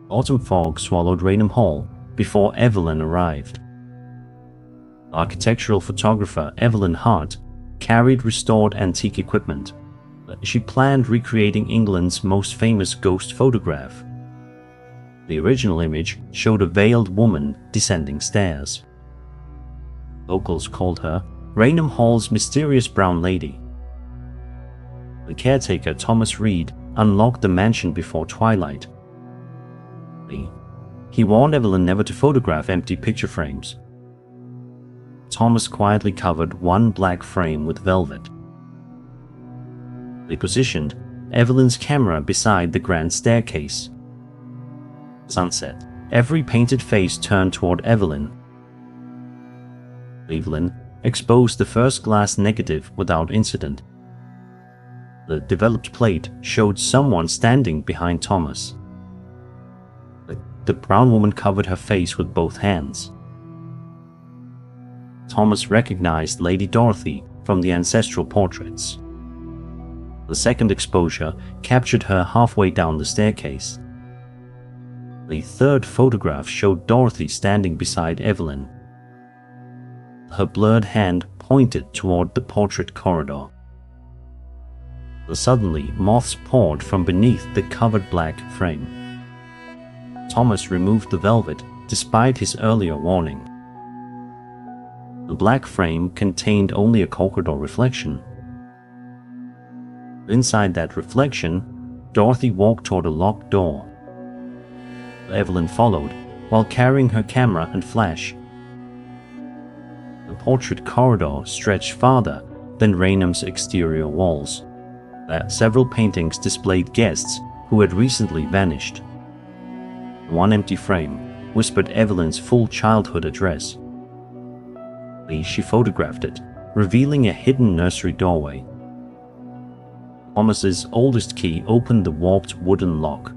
Autumn fog swallowed Raynham Hall before Evelyn arrived. Architectural photographer Evelyn Hart carried restored antique equipment. She planned recreating England's most famous ghost photograph. The original image showed a veiled woman descending stairs. Locals called her Raynham Hall's mysterious brown lady. The caretaker, Thomas Reed, unlocked the mansion before twilight. He warned Evelyn never to photograph empty picture frames. Thomas quietly covered one black frame with velvet. They positioned Evelyn's camera beside the grand staircase. Sunset. Every painted face turned toward Evelyn. Evelyn exposed the first glass negative without incident. The developed plate showed someone standing behind Thomas. The brown woman covered her face with both hands. Thomas recognized Lady Dorothy from the ancestral portraits. The second exposure captured her halfway down the staircase. The third photograph showed Dorothy standing beside Evelyn. Her blurred hand pointed toward the portrait corridor. Suddenly, moths poured from beneath the covered black frame. Thomas removed the velvet despite his earlier warning. The black frame contained only a corridor reflection. Inside that reflection, Dorothy walked toward a locked door. Evelyn followed, while carrying her camera and flash. The portrait corridor stretched farther than Raynham's exterior walls. Several paintings displayed guests who had recently vanished. One empty frame whispered Evelyn's full childhood address. She photographed it, revealing a hidden nursery doorway. Thomas's oldest key opened the warped wooden lock.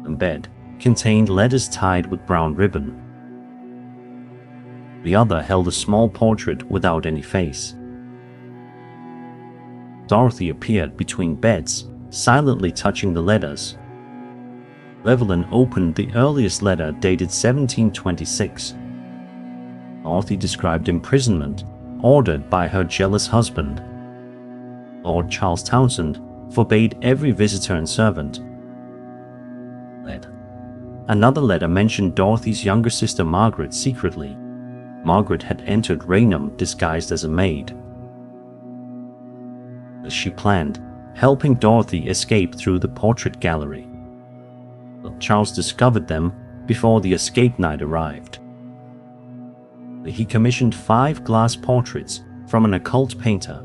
The bed contained letters tied with brown ribbon. The other held a small portrait without any face. Dorothy appeared between beds, silently touching the letters. Evelyn opened the earliest letter dated 1726. Dorothy described imprisonment ordered by her jealous husband. Lord Charles Townshend forbade every visitor and servant. Another letter mentioned Dorothy's younger sister Margaret secretly. Margaret had entered Raynham disguised as a maid. As she planned, helping Dorothy escape through the portrait gallery. Charles discovered them before the escape night arrived. He commissioned 5 glass portraits from an occult painter.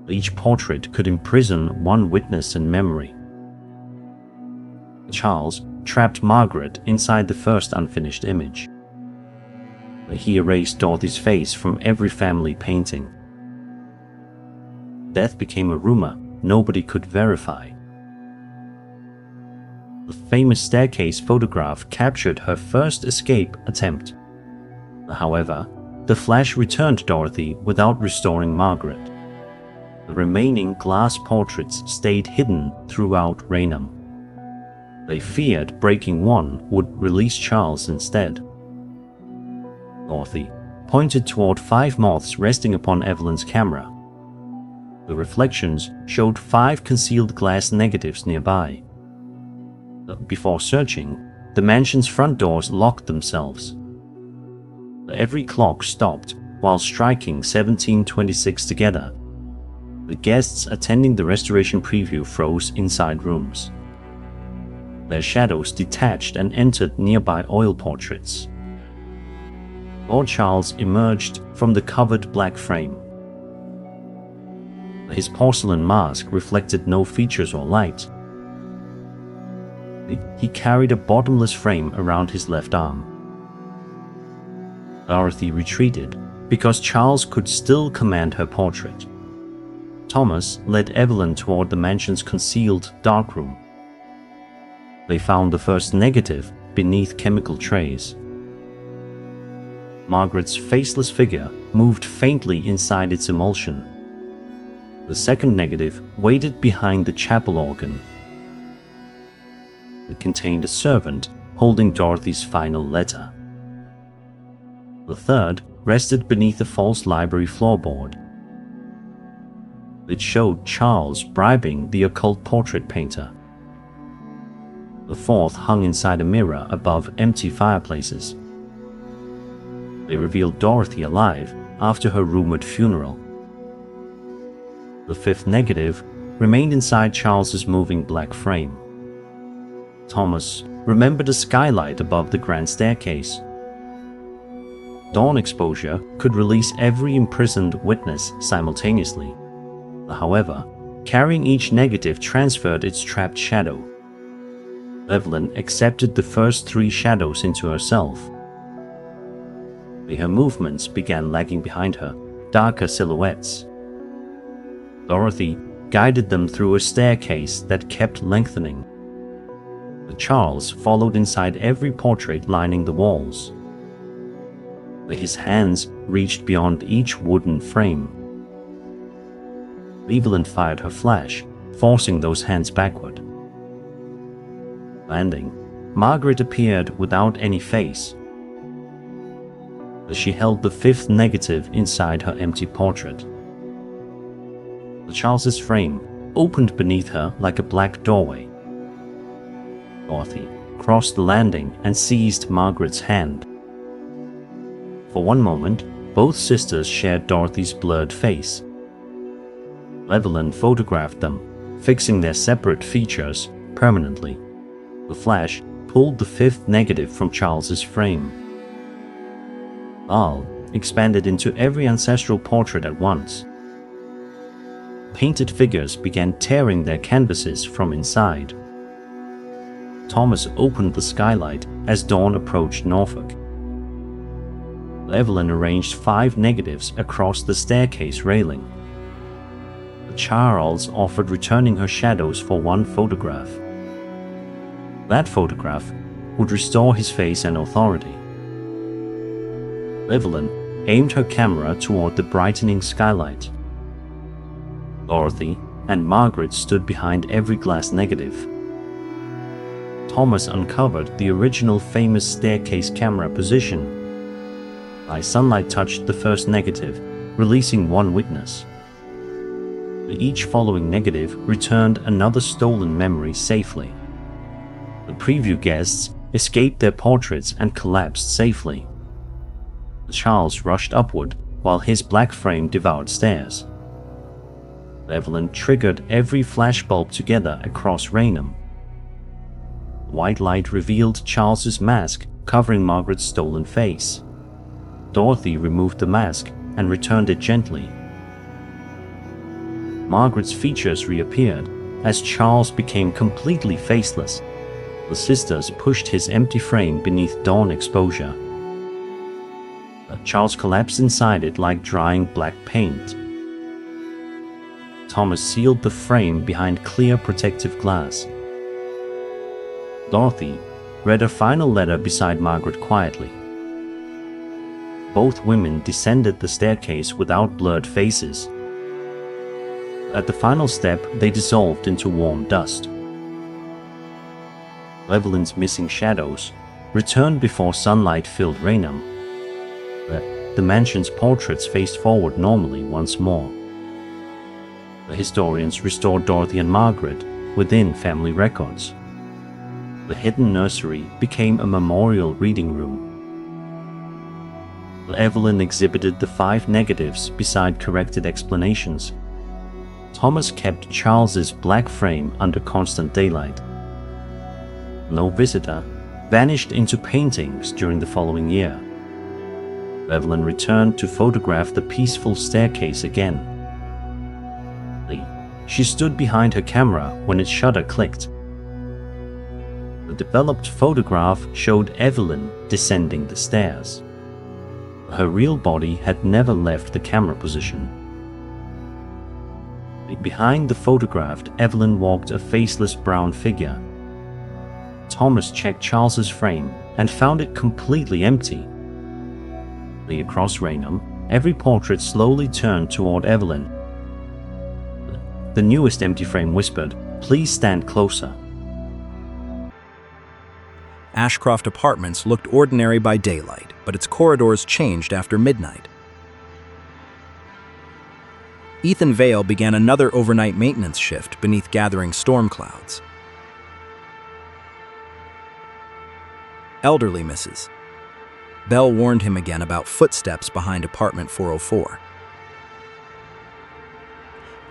Each portrait could imprison one witness in memory. Charles trapped Margaret inside the first unfinished image. He erased Dorothy's face from every family painting. Death became a rumor nobody could verify. The famous staircase photograph captured her first escape attempt. However, the flash returned Dorothy without restoring Margaret. The remaining glass portraits stayed hidden throughout Raynham. They feared breaking one would release Charles instead. Dorothy pointed toward 5 moths resting upon Evelyn's camera. The reflections showed 5 concealed glass negatives nearby. Before searching, the mansion's front doors locked themselves. Every clock stopped while striking 1726 together. The guests attending the restoration preview froze inside rooms. Their shadows detached and entered nearby oil portraits. Lord Charles emerged from the covered black frame. His porcelain mask reflected no features or light. He carried a bottomless frame around his left arm. Dorothy retreated because Charles could still command her portrait. Thomas led Evelyn toward the mansion's concealed darkroom. They found the first negative beneath chemical trays. Margaret's faceless figure moved faintly inside its emulsion. The second negative waited behind the chapel organ. It contained a servant holding Dorothy's final letter. The third rested beneath a false library floorboard. It showed Charles bribing the occult portrait painter. The fourth hung inside a mirror above empty fireplaces. They revealed Dorothy alive after her rumored funeral. The fifth negative remained inside Charles's moving black frame. Thomas remembered a skylight above the grand staircase. Dawn exposure could release every imprisoned witness simultaneously. However, carrying each negative transferred its trapped shadow. Evelyn accepted the first three shadows into herself. Her movements began lagging behind her, darker silhouettes. Dorothy guided them through a staircase that kept lengthening. Charles followed inside every portrait lining the walls. His hands reached beyond each wooden frame. Evelyn fired her flash, forcing those hands backward. Landing, Margaret appeared without any face. She held the fifth negative inside her empty portrait. Charles's frame opened beneath her like a black doorway. Dorothy crossed the landing and seized Margaret's hand. For one moment, both sisters shared Dorothy's blurred face. Evelyn photographed them, fixing their separate features permanently. The flash pulled the fifth negative from Charles's frame. All expanded into every ancestral portrait at once. Painted figures began tearing their canvases from inside. Thomas opened the skylight as dawn approached Norfolk. Evelyn arranged 5 negatives across the staircase railing. Charles offered returning her shadows for one photograph. That photograph would restore his face and authority. Evelyn aimed her camera toward the brightening skylight. Dorothy and Margaret stood behind every glass negative. Thomas uncovered the original famous staircase camera position. Sunlight touched the first negative, releasing one witness. Each following negative returned another stolen memory safely. The preview guests escaped their portraits and collapsed safely. Charles rushed upward while his black frame devoured stairs. Evelyn triggered every flashbulb together across Raynham. White light revealed Charles's mask covering Margaret's stolen face. Dorothy removed the mask and returned it gently. Margaret's features reappeared as Charles became completely faceless. The sisters pushed his empty frame beneath dawn exposure. Charles collapsed inside it like drying black paint. Thomas sealed the frame behind clear protective glass. Dorothy read a final letter beside Margaret quietly. Both women descended the staircase without blurred faces. At the final step, they dissolved into warm dust. Evelyn's missing shadows returned before sunlight filled Raynham. The mansion's portraits faced forward normally once more. The historians restored Dorothy and Margaret within family records. The hidden nursery became a memorial reading room. Evelyn exhibited the 5 negatives beside corrected explanations. Thomas kept Charles's black frame under constant daylight. No visitor vanished into paintings during the following year. Evelyn returned to photograph the peaceful staircase again. She stood behind her camera when its shutter clicked. The developed photograph showed Evelyn descending the stairs. Her real body had never left the camera position. Behind the photograph, Evelyn walked a faceless brown figure. Thomas checked Charles's frame and found it completely empty. Across Raynham, every portrait slowly turned toward Evelyn. The newest empty frame whispered, "Please stand closer." Ashcroft Apartments looked ordinary by daylight, but its corridors changed after midnight. Ethan Vale began another overnight maintenance shift beneath gathering storm clouds. Elderly Mrs. Bell warned him again about footsteps behind apartment 404.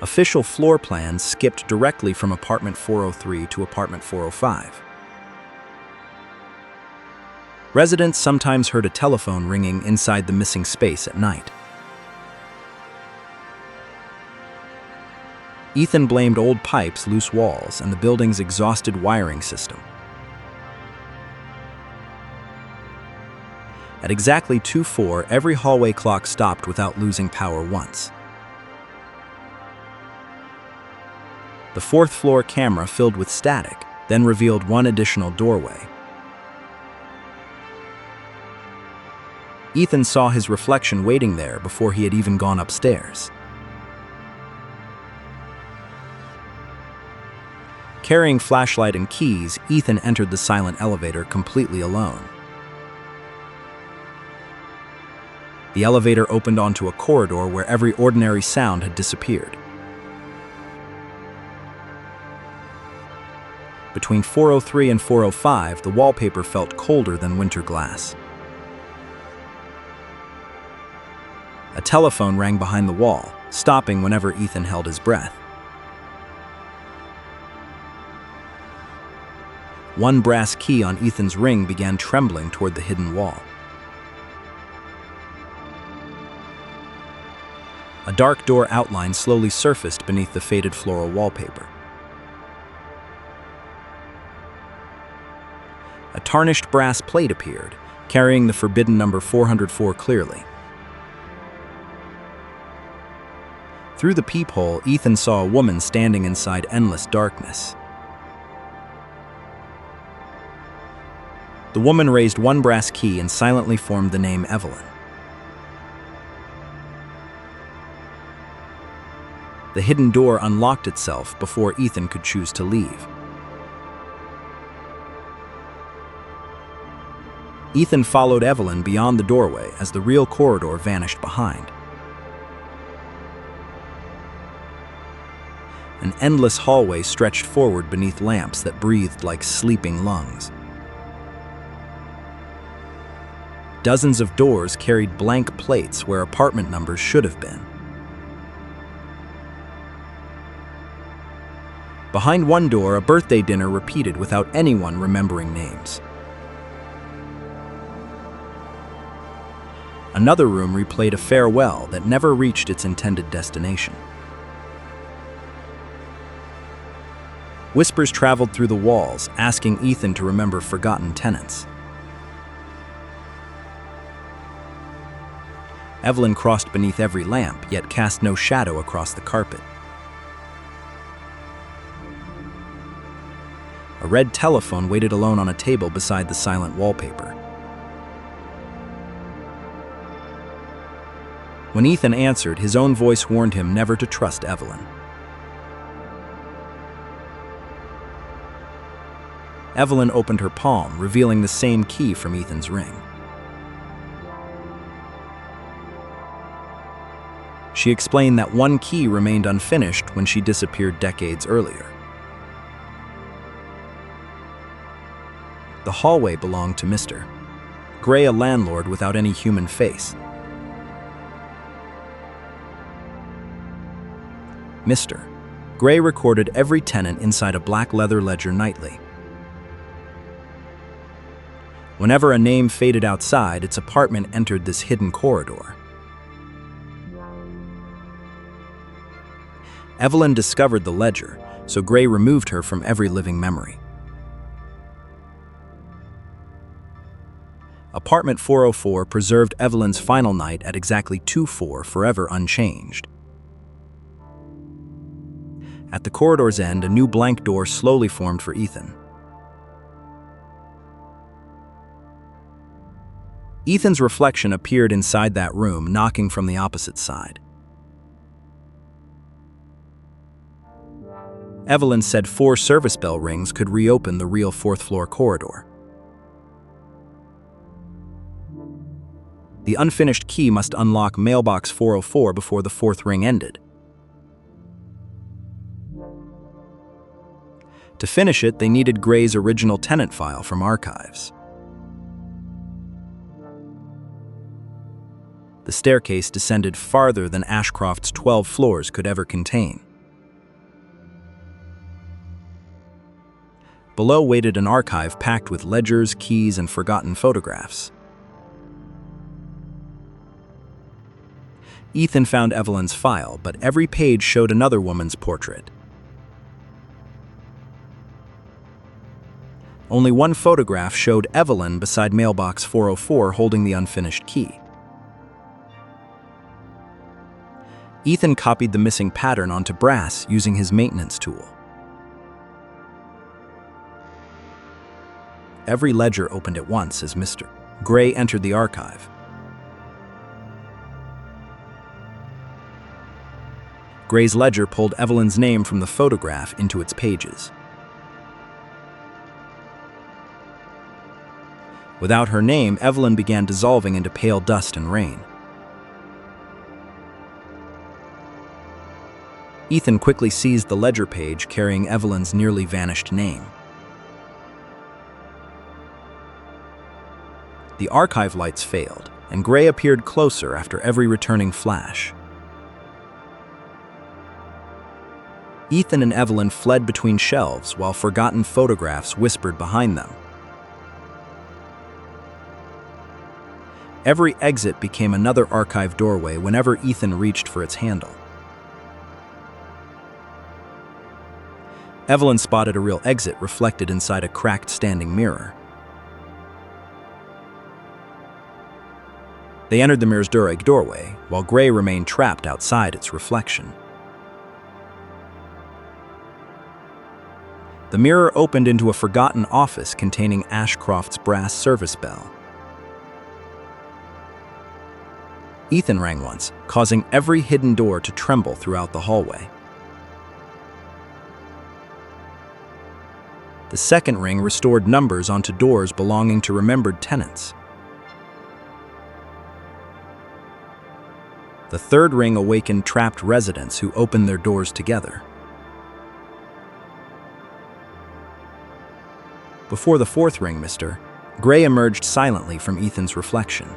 Official floor plans skipped directly from apartment 403 to apartment 405. Residents sometimes heard a telephone ringing inside the missing space at night. Ethan blamed old pipes, loose walls, and the building's exhausted wiring system. At exactly 2:04, every hallway clock stopped without losing power once. The fourth-floor camera filled with static, then revealed one additional doorway. Ethan saw his reflection waiting there before he had even gone upstairs. Carrying flashlight and keys, Ethan entered the silent elevator completely alone. The elevator opened onto a corridor where every ordinary sound had disappeared. Between 403 and 405, the wallpaper felt colder than winter glass. A telephone rang behind the wall, stopping whenever Ethan held his breath. One brass key on Ethan's ring began trembling toward the hidden wall. A dark door outline slowly surfaced beneath the faded floral wallpaper. A tarnished brass plate appeared, carrying the forbidden number 404 clearly. Through the peephole, Ethan saw a woman standing inside endless darkness. The woman raised one brass key and silently formed the name Evelyn. The hidden door unlocked itself before Ethan could choose to leave. Ethan followed Evelyn beyond the doorway as the real corridor vanished behind. An endless hallway stretched forward beneath lamps that breathed like sleeping lungs. Dozens of doors carried blank plates where apartment numbers should have been. Behind one door, a birthday dinner repeated without anyone remembering names. Another room replayed a farewell that never reached its intended destination. Whispers traveled through the walls, asking Ethan to remember forgotten tenants. Evelyn crossed beneath every lamp, yet cast no shadow across the carpet. A red telephone waited alone on a table beside the silent wallpaper. When Ethan answered, his own voice warned him never to trust Evelyn. Evelyn opened her palm, revealing the same key from Ethan's ring. She explained that one key remained unfinished when she disappeared decades earlier. The hallway belonged to Mr. Gray, a landlord without any human face. Mr. Gray recorded every tenant inside a black leather ledger nightly. Whenever a name faded outside, its apartment entered this hidden corridor. Evelyn discovered the ledger, so Gray removed her from every living memory. Apartment 404 preserved Evelyn's final night at exactly 2:04, forever unchanged. At the corridor's end, a new blank door slowly formed for Ethan. Ethan's reflection appeared inside that room, knocking from the opposite side. Evelyn said 4 service bell rings could reopen the real fourth-floor corridor. The unfinished key must unlock mailbox 404 before the fourth ring ended. To finish it, they needed Gray's original tenant file from archives. The staircase descended farther than Ashcroft's 12 floors could ever contain. Below waited an archive packed with ledgers, keys, and forgotten photographs. Ethan found Evelyn's file, but every page showed another woman's portrait. Only one photograph showed Evelyn beside mailbox 404 holding the unfinished key. Ethan copied the missing pattern onto brass using his maintenance tool. Every ledger opened at once as Mr. Gray entered the archive. Gray's ledger pulled Evelyn's name from the photograph into its pages. Without her name, Evelyn began dissolving into pale dust and rain. Ethan quickly seized the ledger page carrying Evelyn's nearly vanished name. The archive lights failed, and Gray appeared closer after every returning flash. Ethan and Evelyn fled between shelves while forgotten photographs whispered behind them. Every exit became another archive doorway whenever Ethan reached for its handle. Evelyn spotted a real exit reflected inside a cracked standing mirror. They entered the mirror's doorway, while Gray remained trapped outside its reflection. The mirror opened into a forgotten office containing Ashcroft's brass service bell. Ethan rang once, causing every hidden door to tremble throughout the hallway. The second ring restored numbers onto doors belonging to remembered tenants. The third ring awakened trapped residents who opened their doors together. Before the fourth ring, Mr. Gray emerged silently from Ethan's reflection.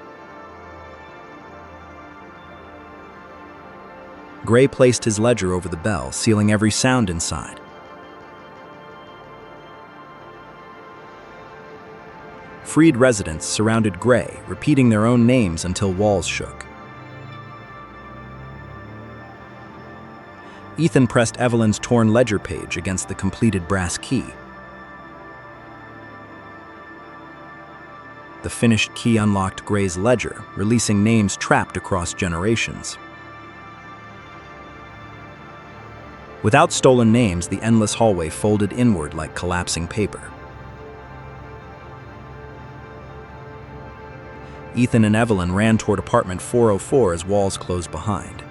Gray placed his ledger over the bell, sealing every sound inside. Freed residents surrounded Gray, repeating their own names until walls shook. Ethan pressed Evelyn's torn ledger page against the completed brass key. The finished key unlocked Gray's ledger, releasing names trapped across generations. Without stolen names, the endless hallway folded inward like collapsing paper. Ethan and Evelyn ran toward apartment 404 as walls closed behind.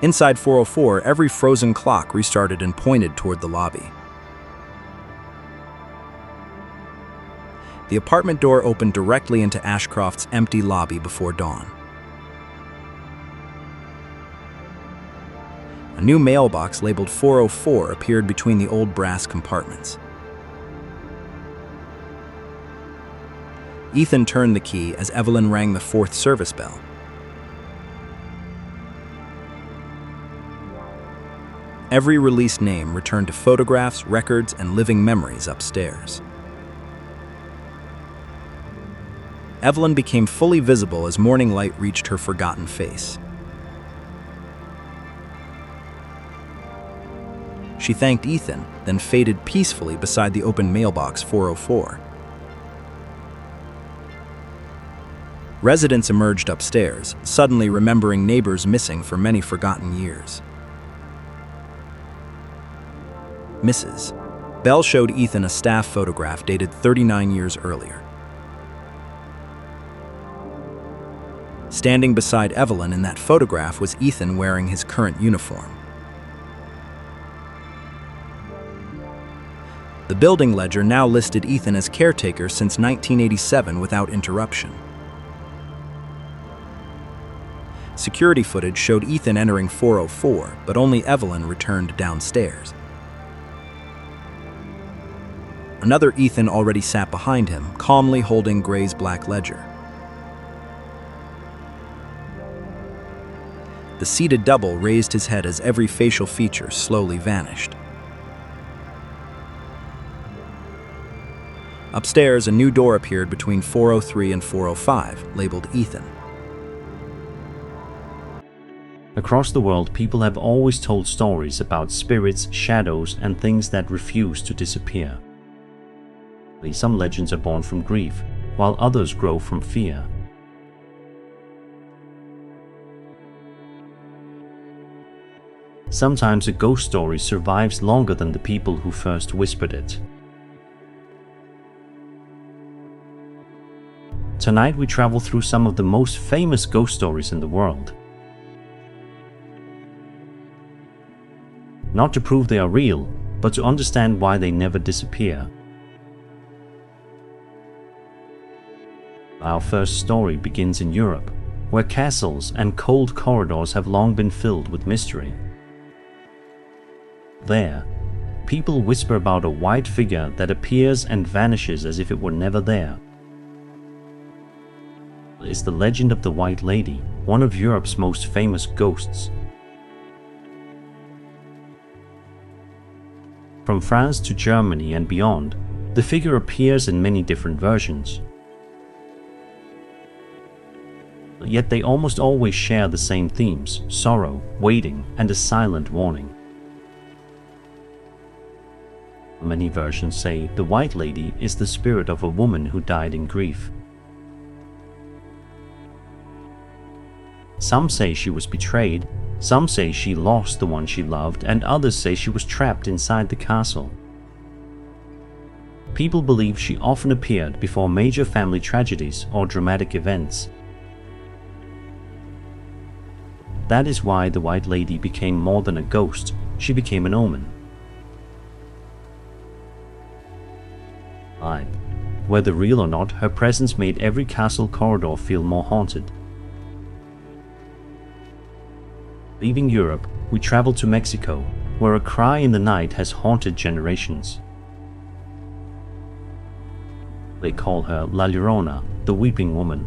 Inside 404, every frozen clock restarted and pointed toward the lobby. The apartment door opened directly into Ashcroft's empty lobby before dawn. A new mailbox labeled 404 appeared between the old brass compartments. Ethan turned the key as Evelyn rang the fourth service bell. Every released name returned to photographs, records, and living memories upstairs. Evelyn became fully visible as morning light reached her forgotten face. She thanked Ethan, then faded peacefully beside the open mailbox 404. Residents emerged upstairs, suddenly remembering neighbors missing for many forgotten years. Mrs. Bell showed Ethan a staff photograph dated 39 years earlier. Standing beside Evelyn in that photograph was Ethan wearing his current uniform. The building ledger now listed Ethan as caretaker since 1987 without interruption. Security footage showed Ethan entering 404, but only Evelyn returned downstairs. Another Ethan already sat behind him, calmly holding Gray's black ledger. The seated double raised his head as every facial feature slowly vanished. Upstairs, a new door appeared between 403 and 405, labeled Ethan. Across the world, people have always told stories about spirits, shadows, and things that refuse to disappear. Some legends are born from grief, while others grow from fear. Sometimes a ghost story survives longer than the people who first whispered it. Tonight we travel through some of the most famous ghost stories in the world. Not to prove they are real, but to understand why they never disappear. Our first story begins in Europe, where castles and cold corridors have long been filled with mystery. There, people whisper about a white figure that appears and vanishes as if it were never there. It's the legend of the White Lady, one of Europe's most famous ghosts. From France to Germany and beyond, the figure appears in many different versions. Yet they almost always share the same themes: sorrow, waiting, and a silent warning. Many versions say the White Lady is the spirit of a woman who died in grief. Some say she was betrayed, some say she lost the one she loved, and others say she was trapped inside the castle. People believe she often appeared before major family tragedies or dramatic events. That is why the White Lady became more than a ghost, she became an omen. Whether real or not, her presence made every castle corridor feel more haunted. Leaving Europe, we travel to Mexico, where a cry in the night has haunted generations. They call her La Llorona, the weeping woman.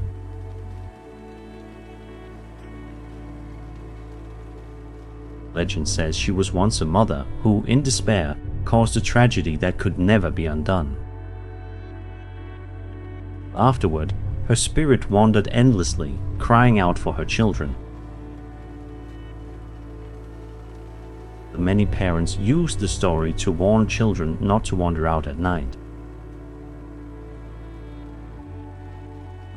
Legend says she was once a mother who, in despair, caused a tragedy that could never be undone. Afterward, her spirit wandered endlessly, crying out for her children. Many parents used the story to warn children not to wander out at night.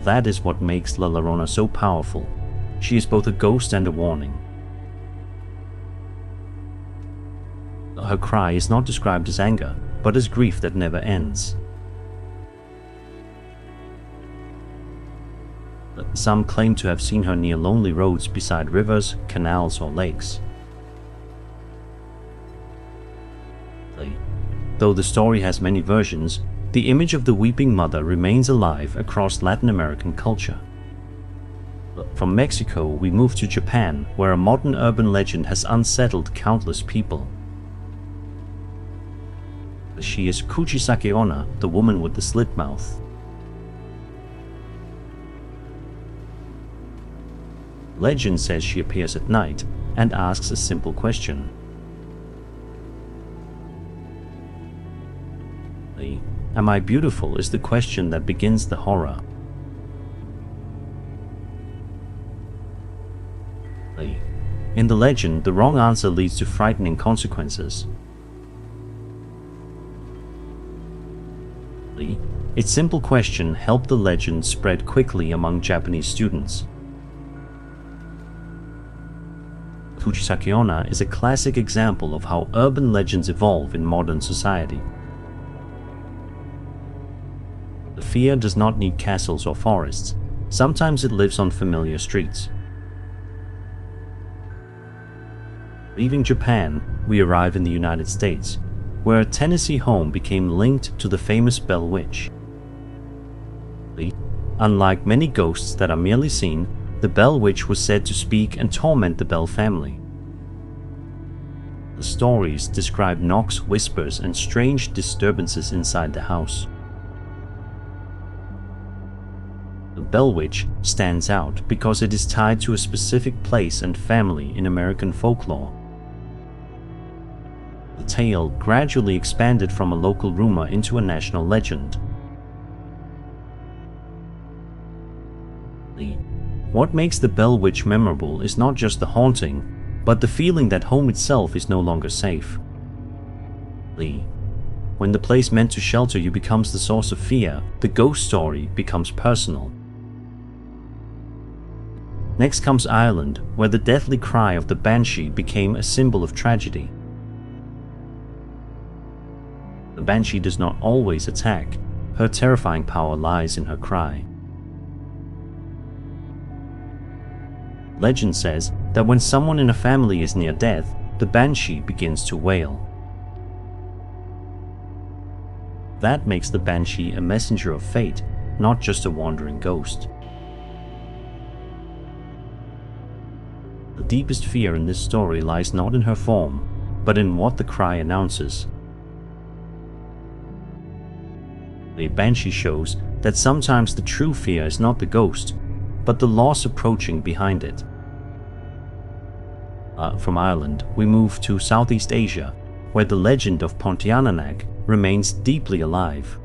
That is what makes La Llorona so powerful. She is both a ghost and a warning. Her cry is not described as anger, but as grief that never ends. Some claim to have seen her near lonely roads beside rivers, canals, or lakes. Though the story has many versions, the image of the weeping mother remains alive across Latin American culture. From Mexico, we move to Japan, where a modern urban legend has unsettled countless people. She is Kuchisake Onna, the woman with the slit mouth. Legend says she appears at night and asks a simple question. Am I beautiful is the question that begins the horror. In the legend, the wrong answer leads to frightening consequences. Its simple question helped the legend spread quickly among Japanese students. Kuchisake Onna is a classic example of how urban legends evolve in modern society. The fear does not need castles or forests. Sometimes it lives on familiar streets. Leaving Japan, we arrive in the United States, where a Tennessee home became linked to the famous Bell Witch. Unlike many ghosts that are merely seen, the Bell Witch was said to speak and torment the Bell family. The stories describe knocks, whispers, and strange disturbances inside the house. The Bell Witch stands out because it is tied to a specific place and family in American folklore. The tale gradually expanded from a local rumor into a national legend. What makes the Bell Witch memorable is not just the haunting, but the feeling that home itself is no longer safe. When the place meant to shelter you becomes the source of fear, the ghost story becomes personal. Next comes Ireland, where the deathly cry of the banshee became a symbol of tragedy. The banshee does not always attack. Her terrifying power lies in her cry. Legend says that when someone in a family is near death, the banshee begins to wail. That makes the banshee a messenger of fate, not just a wandering ghost. The deepest fear in this story lies not in her form, but in what the cry announces. The banshee shows that sometimes the true fear is not the ghost, but the loss approaching behind it. From Ireland, we move to Southeast Asia, where the legend of Pontianak remains deeply alive.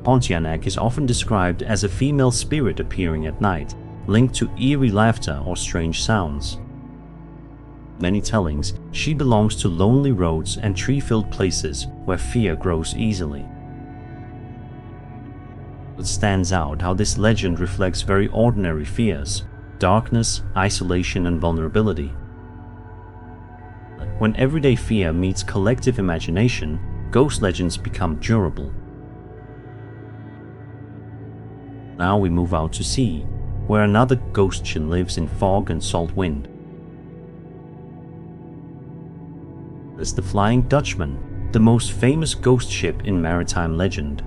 Pontianak is often described as a female spirit appearing at night, linked to eerie laughter or strange sounds. Many tellings, she belongs to lonely roads and tree-filled places where fear grows easily. It stands out how this legend reflects very ordinary fears: darkness, isolation, and vulnerability. When everyday fear meets collective imagination, ghost legends become durable. Now we move out to sea, where another ghost ship lives in fog and salt wind. There's the Flying Dutchman, the most famous ghost ship in maritime legend.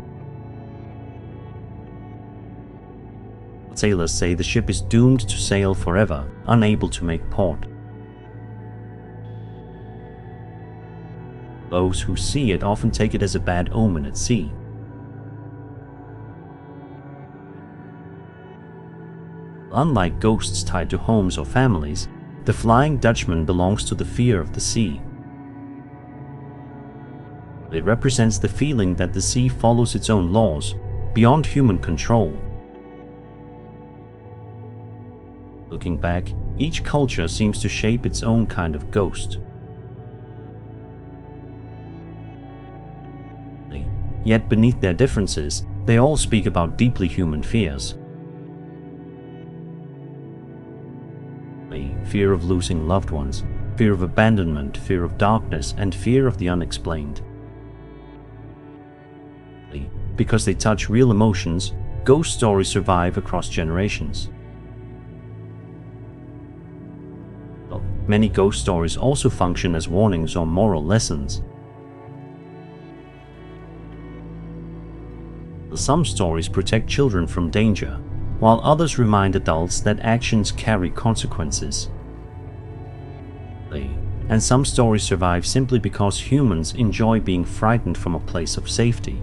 Sailors say the ship is doomed to sail forever, unable to make port. Those who see it often take it as a bad omen at sea. Unlike ghosts tied to homes or families, the Flying Dutchman belongs to the fear of the sea. It represents the feeling that the sea follows its own laws, beyond human control. Looking back, each culture seems to shape its own kind of ghost. Yet beneath their differences, they all speak about deeply human fears. Fear of losing loved ones, fear of abandonment, fear of darkness, and fear of the unexplained. Because they touch real emotions, ghost stories survive across generations. Many ghost stories also function as warnings or moral lessons. Some stories protect children from danger, while others remind adults that actions carry consequences. And some stories survive simply because humans enjoy being frightened from a place of safety.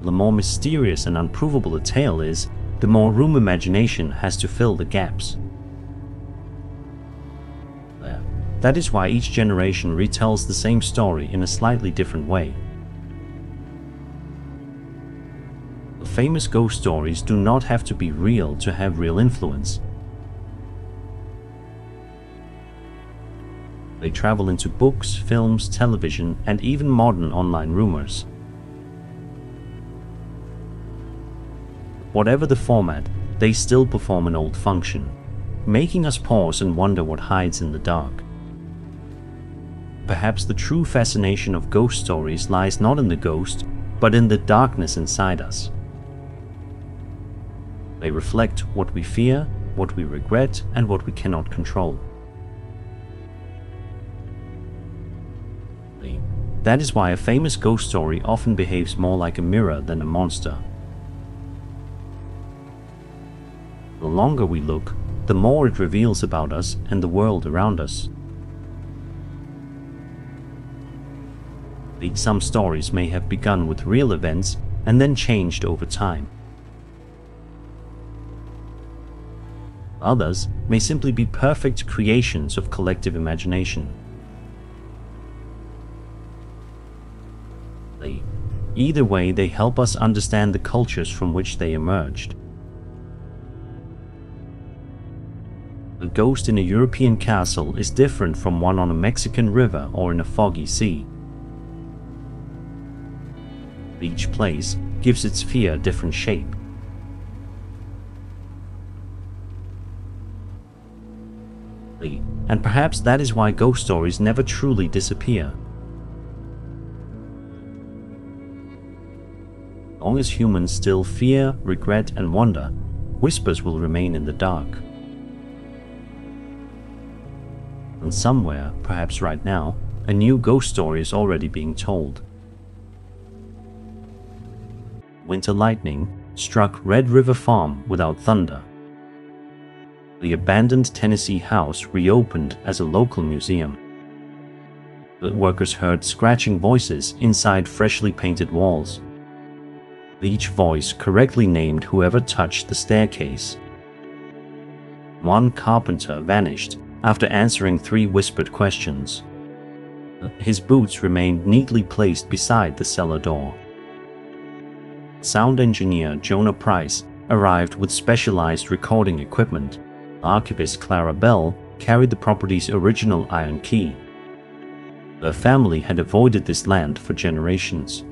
The more mysterious and unprovable a tale is, the more room imagination has to fill the gaps. That is why each generation retells the same story in a slightly different way. Famous ghost stories do not have to be real to have real influence. They travel into books, films, television, and even modern online rumors. Whatever the format, they still perform an old function, making us pause and wonder what hides in the dark. Perhaps the true fascination of ghost stories lies not in the ghost, but in the darkness inside us. They reflect what we fear, what we regret, and what we cannot control. That is why a famous ghost story often behaves more like a mirror than a monster. The longer we look, the more it reveals about us and the world around us. Some stories may have begun with real events and then changed over time. Others may simply be perfect creations of collective imagination. Either way, they help us understand the cultures from which they emerged. A ghost in a European castle is different from one on a Mexican river or in a foggy sea. Each place gives its fear a different shape. And perhaps that is why ghost stories never truly disappear. As long as humans still fear, regret, and wonder, whispers will remain in the dark. And somewhere, perhaps right now, a new ghost story is already being told. Winter lightning struck Red River Farm without thunder. The abandoned Tennessee house reopened as a local museum. The workers heard scratching voices inside freshly painted walls. Each voice correctly named whoever touched the staircase. One carpenter vanished after answering 3 whispered questions. His boots remained neatly placed beside the cellar door. Sound engineer Jonah Price arrived with specialized recording equipment. Archivist Clara Bell carried the property's original iron key. Her family had avoided this land for generations.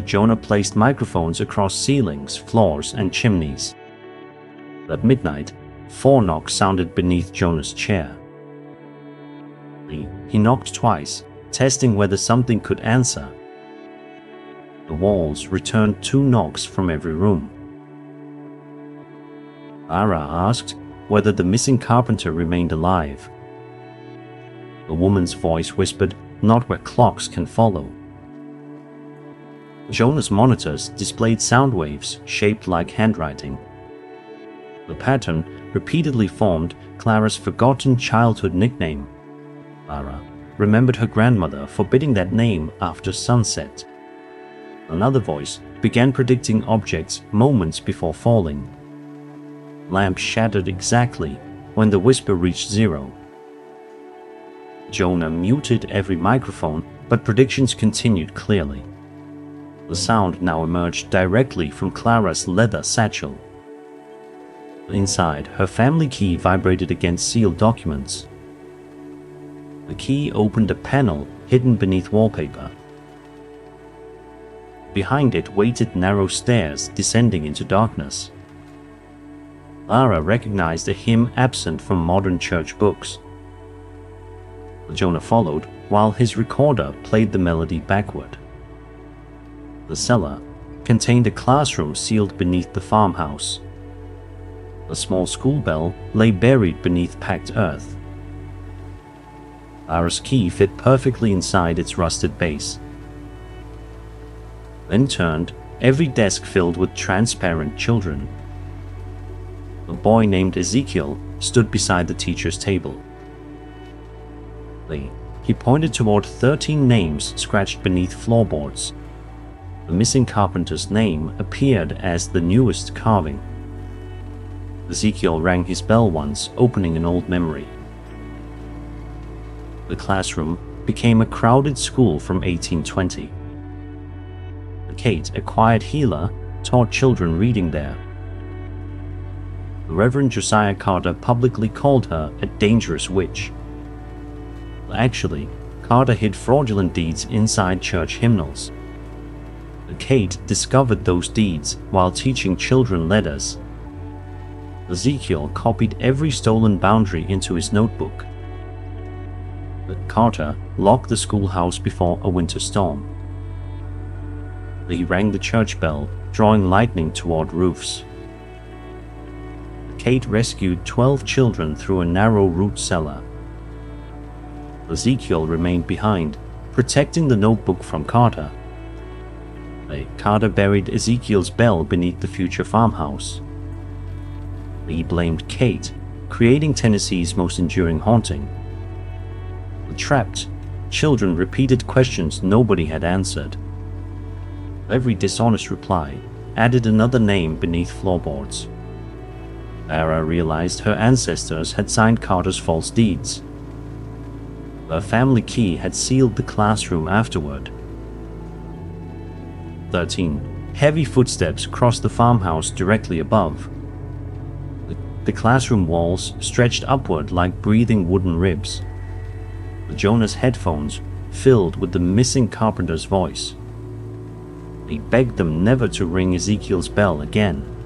Jonah placed microphones across ceilings, floors, and chimneys. At midnight, 4 knocks sounded beneath Jonah's chair. He knocked twice, testing whether something could answer. The walls returned 2 knocks from every room. Ara asked whether the missing carpenter remained alive. A woman's voice whispered, "Not where clocks can follow." Jonah's monitors displayed sound waves shaped like handwriting. The pattern repeatedly formed Clara's forgotten childhood nickname. Clara remembered her grandmother forbidding that name after sunset. Another voice began predicting objects moments before falling. Lamp shattered exactly when the whisper reached 0. Jonah muted every microphone, but predictions continued clearly. The sound now emerged directly from Clara's leather satchel. Inside, her family key vibrated against sealed documents. The key opened a panel hidden beneath wallpaper. Behind it waited narrow stairs descending into darkness. Clara recognized a hymn absent from modern church books. Jonah followed while his recorder played the melody backward. The cellar contained a classroom sealed beneath the farmhouse. A small school bell lay buried beneath packed earth. Clara's key fit perfectly inside its rusted base. Then turned, every desk filled with transparent children. A boy named Ezekiel stood beside the teacher's table. He pointed toward 13 names scratched beneath floorboards. The missing carpenter's name appeared as the newest carving. Ezekiel rang his bell once, opening an old memory. The classroom became a crowded school from 1820. Kate, a quiet healer, taught children reading there. The Reverend Josiah Carter publicly called her a dangerous witch. Actually, Carter hid fraudulent deeds inside church hymnals. Kate discovered those deeds while teaching children letters. Ezekiel copied every stolen boundary into his notebook. But Carter locked the schoolhouse before a winter storm. He rang the church bell, drawing lightning toward roofs. Kate rescued 12 children through a narrow root cellar. Ezekiel remained behind, protecting the notebook from Carter. Carter buried Ezekiel's bell beneath the future farmhouse. He blamed Kate, creating Tennessee's most enduring haunting. The trapped children repeated questions nobody had answered. Every dishonest reply added another name beneath floorboards. Clara realized her ancestors had signed Carter's false deeds. Her family key had sealed the classroom afterward. 13. Heavy footsteps crossed the farmhouse directly above. The classroom walls stretched upward like breathing wooden ribs. Jonah's headphones filled with the missing carpenter's voice. He begged them never to ring Ezekiel's bell again.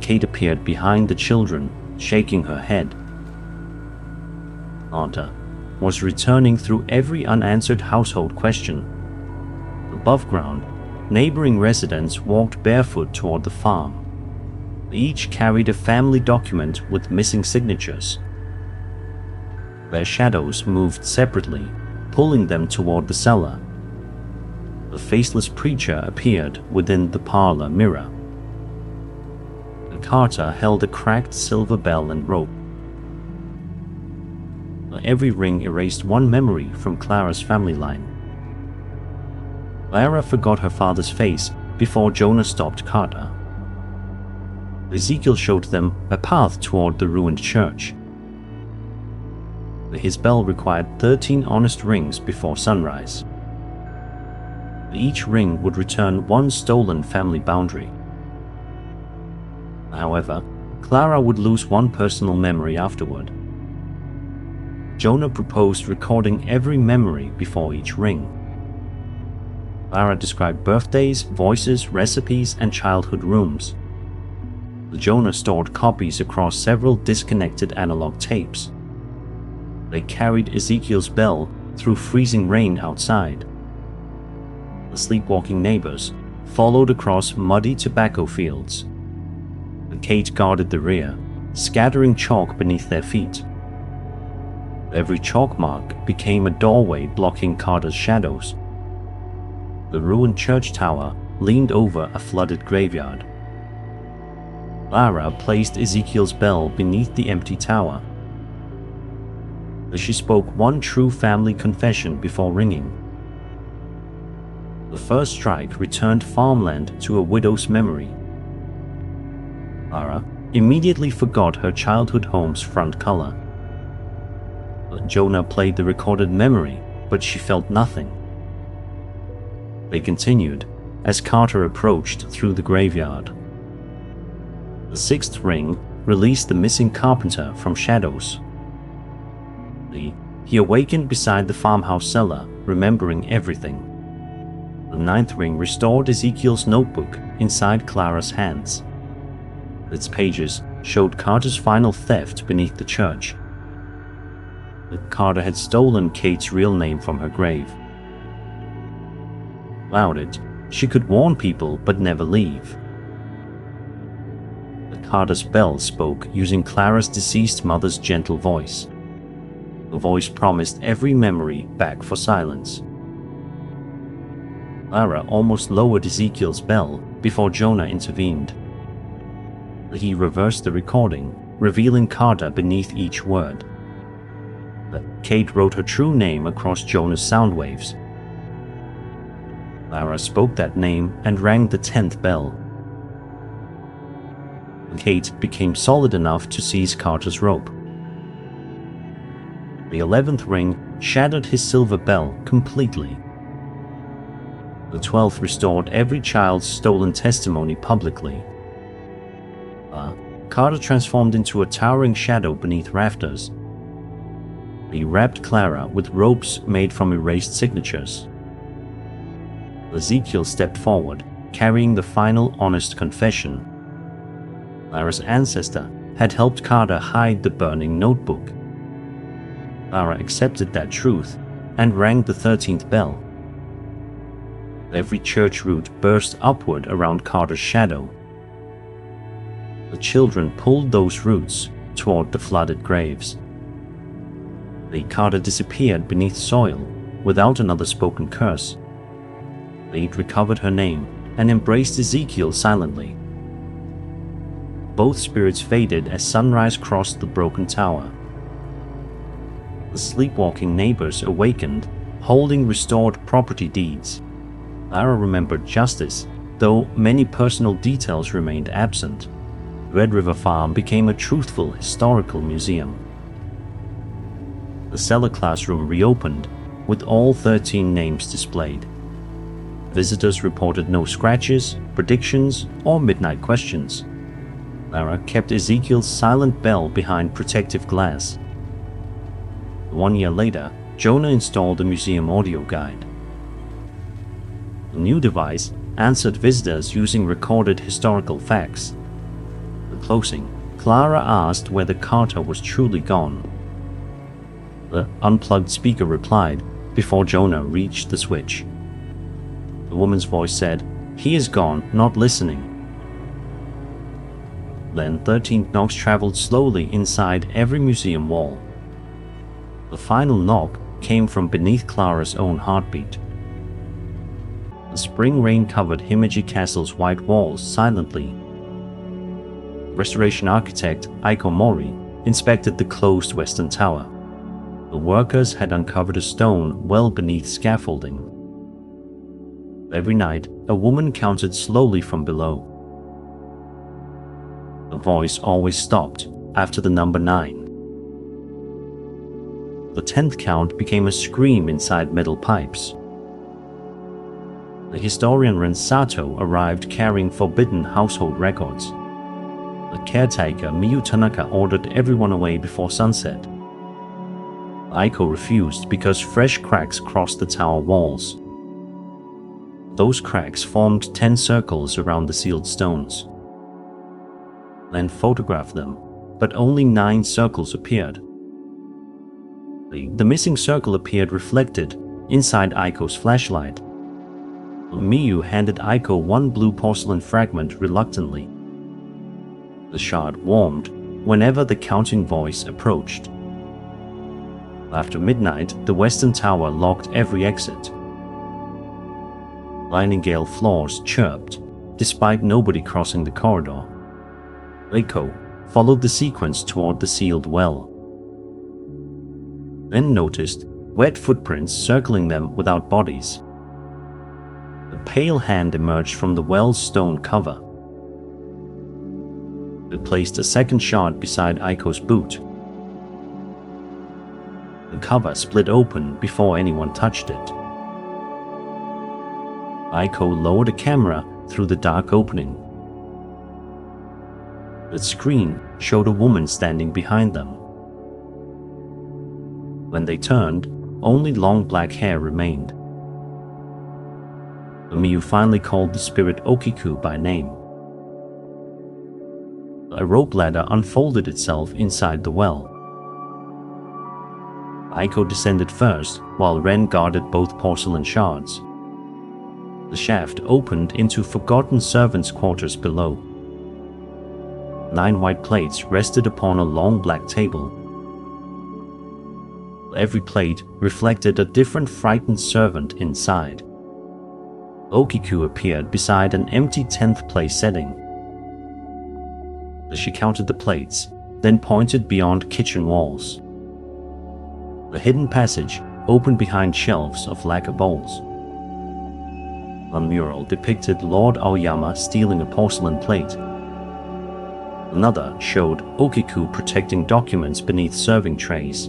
Kate appeared behind the children, shaking her head. Carter was returning through every unanswered household question. Above ground, neighboring residents walked barefoot toward the farm. They each carried a family document with missing signatures. Their shadows moved separately, pulling them toward the cellar. The faceless preacher appeared within the parlor mirror. Carter held a cracked silver bell and rope. Every ring erased one memory from Clara's family line. Clara forgot her father's face before Jonah stopped Carter. Ezekiel showed them a path toward the ruined church. His bell required 13 honest rings before sunrise. Each ring would return one stolen family boundary. However, Clara would lose one personal memory afterward. Jonah proposed recording every memory before each ring. Clara described birthdays, voices, recipes, and childhood rooms. Jonah stored copies across several disconnected analog tapes. They carried Ezekiel's bell through freezing rain outside. The sleepwalking neighbors followed across muddy tobacco fields. Kate guarded the rear, scattering chalk beneath their feet. Every chalk mark became a doorway blocking Carter's shadows. The ruined church tower leaned over a flooded graveyard. Clara placed Ezekiel's bell beneath the empty tower. She spoke one true family confession before ringing. The first strike returned farmland to a widow's memory. Clara immediately forgot her childhood home's front color. Jonah played the recorded memory, but she felt nothing. They continued as Carter approached through the graveyard. The sixth ring released the missing carpenter from shadows. He awakened beside the farmhouse cellar, remembering everything. The ninth ring restored Ezekiel's notebook inside Clara's hands. Its pages showed Carter's final theft beneath the church. Carter had stolen Kate's real name from her grave. Without it, she could warn people but never leave. Carter's bell spoke using Clara's deceased mother's gentle voice. The voice promised every memory back for silence. Clara almost lowered Ezekiel's bell before Jonah intervened. He reversed the recording, revealing Carter beneath each word. Kate wrote her true name across Jonah's sound waves. Clara spoke that name and rang the 10th bell. Kate became solid enough to seize Carter's rope. The 11th ring shattered his silver bell completely. The 12th restored every child's stolen testimony publicly. Carter transformed into a towering shadow beneath rafters. He wrapped Clara with ropes made from erased signatures. Ezekiel stepped forward, carrying the final honest confession. Clara's ancestor had helped Carter hide the burning notebook. Clara accepted that truth and rang the 13th bell. Every church route burst upward around Carter's shadow. The children pulled those roots toward the flooded graves. The carter disappeared beneath soil without another spoken curse. Lead recovered her name and embraced Ezekiel silently. Both spirits faded as sunrise crossed the broken tower. The sleepwalking neighbors awakened, holding restored property deeds. Lara remembered justice, though many personal details remained absent. Red River Farm became a truthful historical museum. The cellar classroom reopened, with all 13 names displayed. Visitors reported no scratches, predictions, or midnight questions. Lara kept Ezekiel's silent bell behind protective glass. 1 year later, Jonah installed a museum audio guide. The new device answered visitors using recorded historical facts. At closing, Clara asked whether Carter was truly gone. The unplugged speaker replied before Jonah reached the switch. The woman's voice said, "He is gone, not listening." Then 13 knocks traveled slowly inside every museum wall. The final knock came from beneath Clara's own heartbeat. The spring rain covered Himeji Castle's white walls silently. Restoration architect Aiko Mori inspected the closed western tower. The workers had uncovered a stone well beneath scaffolding. Every night, a woman counted slowly from below. The voice always stopped after the number 9. The 10th count became a scream inside metal pipes. The historian Ren Sato arrived carrying forbidden household records. The caretaker Miyu Tanaka ordered everyone away before sunset. Aiko refused because fresh cracks crossed the tower walls. Those cracks formed 10 circles around the sealed stones. Len photographed them, but only 9 circles appeared. The missing circle appeared reflected inside Aiko's flashlight. Miyu handed Aiko one blue porcelain fragment reluctantly. The shard warmed whenever the counting voice approached. After midnight, the western tower locked every exit. Nightingale floors chirped, despite nobody crossing the corridor. Aiko followed the sequence toward the sealed well. Then noticed wet footprints circling them without bodies. A pale hand emerged from the well's stone cover. It placed a second shard beside Aiko's boot. The cover split open before anyone touched it. Aiko lowered a camera through the dark opening. The screen showed a woman standing behind them. When they turned, only long black hair remained. Miyu finally called the spirit Okiku by name. A rope ladder unfolded itself inside the well. Aiko descended first, while Ren guarded both porcelain shards. The shaft opened into forgotten servants' quarters below. 9 white plates rested upon a long black table. Every plate reflected a different frightened servant inside. Okiku appeared beside an empty 10th place setting. She counted the plates, then pointed beyond kitchen walls. The hidden passage opened behind shelves of lacquer bowls. A mural depicted Lord Aoyama stealing a porcelain plate. Another showed Okiku protecting documents beneath serving trays.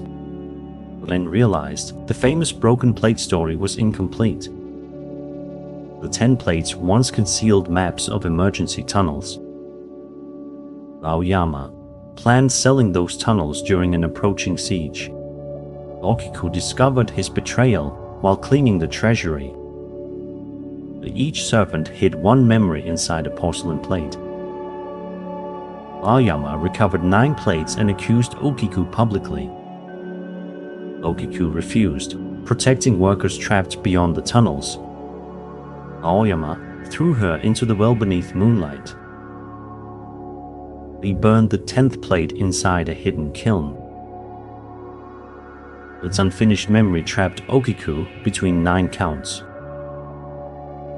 Len realized the famous broken plate story was incomplete. The 10 plates once concealed maps of emergency tunnels. Aoyama planned selling those tunnels during an approaching siege. Okiku discovered his betrayal while cleaning the treasury. Each servant hid one memory inside a porcelain plate. Aoyama recovered 9 plates and accused Okiku publicly. Okiku refused, protecting workers trapped beyond the tunnels. Aoyama threw her into the well beneath moonlight. He burned the 10th plate inside a hidden kiln. Its unfinished memory trapped Okiku between 9 counts.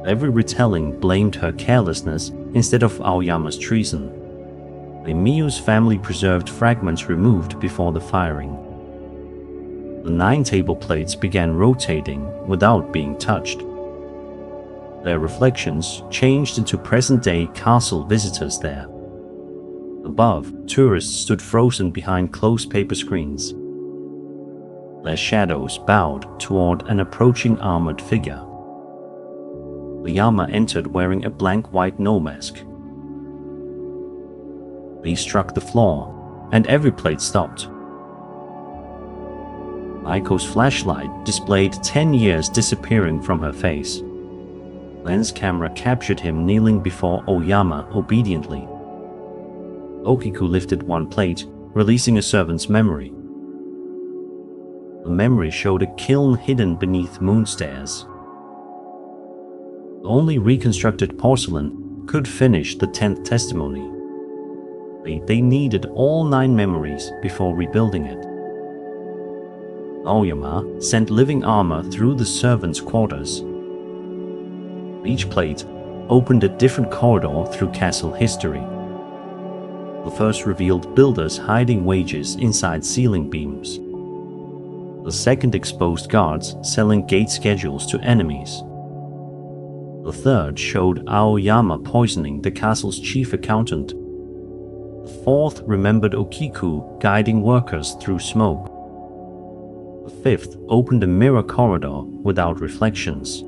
Every retelling blamed her carelessness instead of Aoyama's treason. The Miyu's family preserved fragments removed before the firing. The 9 table plates began rotating without being touched. Their reflections changed into present-day castle visitors there. Above, tourists stood frozen behind closed paper screens. Their shadows bowed toward an approaching armored figure. Oyama entered wearing a blank white no mask. He struck the floor, and every plate stopped. Aiko's flashlight displayed 10 years disappearing from her face. Lens camera captured him kneeling before Oyama obediently. Okiku lifted one plate, releasing a servant's memory. The memory showed a kiln hidden beneath moon stairs. Only reconstructed porcelain could finish the 10th testimony. They needed all 9 memories before rebuilding it. Aoyama sent living armor through the servants' quarters. Each plate opened a different corridor through castle history. The first revealed builders hiding wages inside ceiling beams. The second exposed guards selling gate schedules to enemies. The third showed Aoyama poisoning the castle's chief accountant. The fourth remembered Okiku guiding workers through smoke. The fifth opened a mirror corridor without reflections.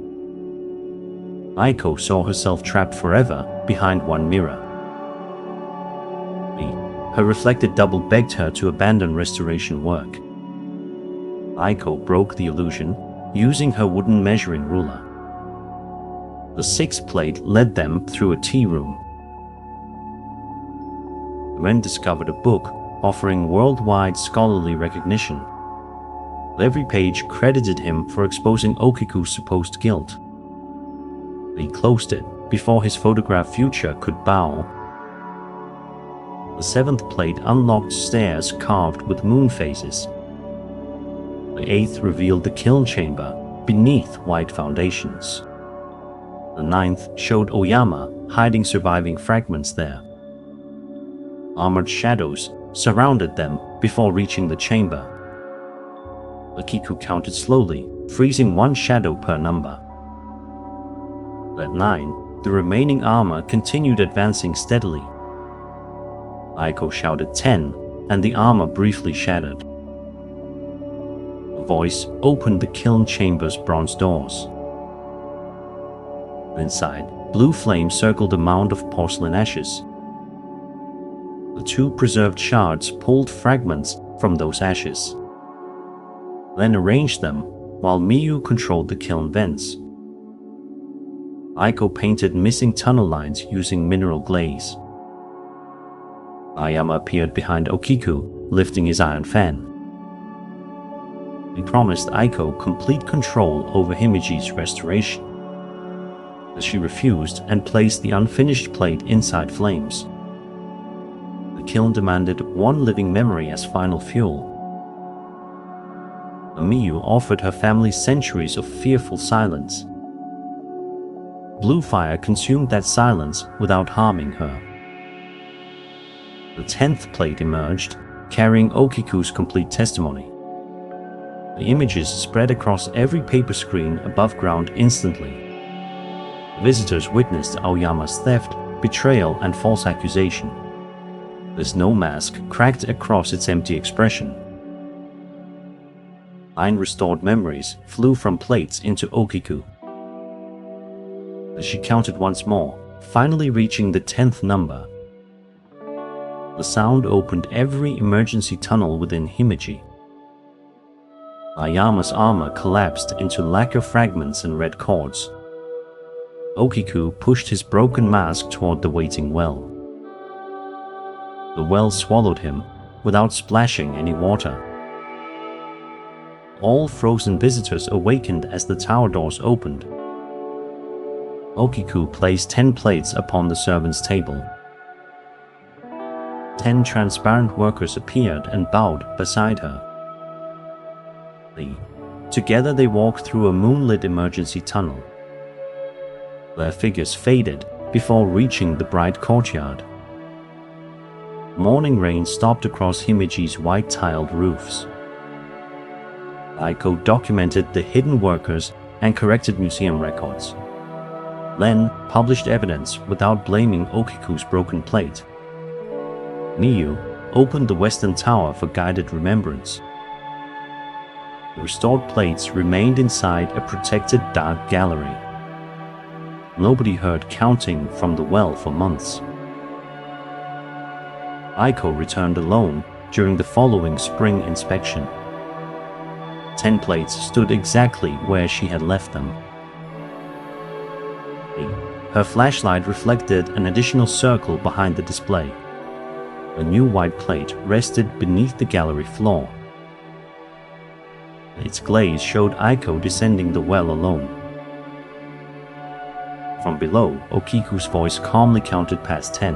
Aiko saw herself trapped forever behind one mirror. Her reflected double begged her to abandon restoration work. Aiko broke the illusion, using her wooden measuring ruler. The 6th plate led them through a tea room. Ren discovered a book offering worldwide scholarly recognition. Every page credited him for exposing Okiku's supposed guilt. He closed it before his photographed future could bow. The 7th plate unlocked stairs carved with moon phases. The 8th revealed the kiln chamber beneath white foundations. The 9th showed Oyama hiding surviving fragments there. Armored shadows surrounded them before reaching the chamber. Okiku counted slowly, freezing 1 shadow per number. At 9, the remaining armor continued advancing steadily. Aiko shouted 10, and the armor briefly shattered. A voice opened the kiln chamber's bronze doors. Inside, blue flames circled a mound of porcelain ashes. The 2 preserved shards pulled fragments from those ashes, then arranged them while Miyu controlled the kiln vents. Aiko painted missing tunnel lines using mineral glaze. Aoyama appeared behind Okiku, lifting his iron fan. He promised Aiko complete control over Himeji's restoration. But she refused and placed the unfinished plate inside flames. The kiln demanded 1 living memory as final fuel. Miyu offered her family centuries of fearful silence. Blue fire consumed that silence without harming her. The 10th plate emerged, carrying Okiku's complete testimony. The images spread across every paper screen above ground instantly. Visitors witnessed Aoyama's theft, betrayal, and false accusation. The snow mask cracked across its empty expression. 9 restored memories flew from plates into Okiku. She counted once more, finally reaching the 10th number. The sound opened every emergency tunnel within Himeji. Aoyama's armor collapsed into lacquer fragments and red cords. Okiku pushed his broken mask toward the waiting well. The well swallowed him without splashing any water. All frozen visitors awakened as the tower doors opened. Okiku placed 10 plates upon the servants' table. 10 transparent workers appeared and bowed beside her. Together they walked through a moonlit emergency tunnel. Their figures faded before reaching the bright courtyard. Morning rain stopped across Himeji's white-tiled roofs. Aiko documented the hidden workers and corrected museum records. Len published evidence without blaming Okiku's broken plate. Miyu opened the Western Tower for guided remembrance. The restored plates remained inside a protected dark gallery. Nobody heard counting from the well for months. Aiko returned alone during the following spring inspection. 10 plates stood exactly where she had left them. Her flashlight reflected an additional circle behind the display. A new white plate rested beneath the gallery floor. Its glaze showed Aiko descending the well alone. From below, Okiku's voice calmly counted past 10.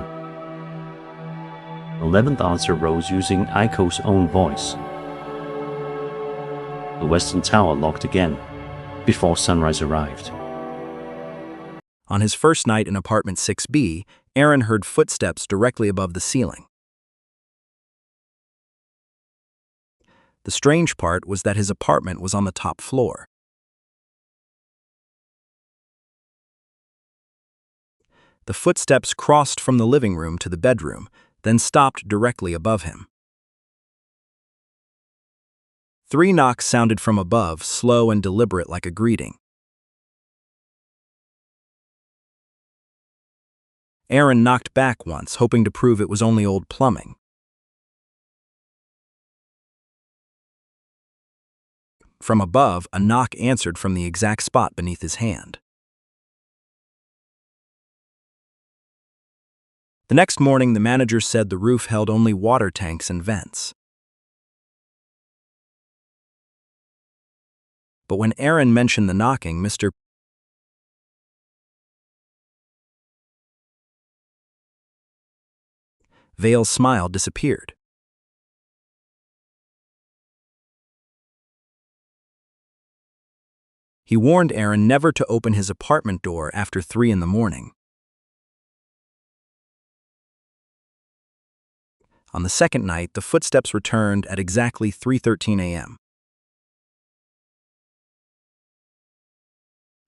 The 11th answer rose using Aiko's own voice. The Western Tower locked again, before sunrise arrived. On his first night in apartment 6B, Aaron heard footsteps directly above the ceiling. The strange part was that his apartment was on the top floor. The footsteps crossed from the living room to the bedroom, then stopped directly above him. 3 knocks sounded from above, slow and deliberate like a greeting. Aaron knocked back once, hoping to prove it was only old plumbing. From above, a knock answered from the exact spot beneath his hand. The next morning, the manager said the roof held only water tanks and vents. But when Aaron mentioned the knocking, Mr. Vale's smile disappeared. He warned Aaron never to open his apartment door after 3 in the morning. On the second night, the footsteps returned at exactly 3:13 a.m.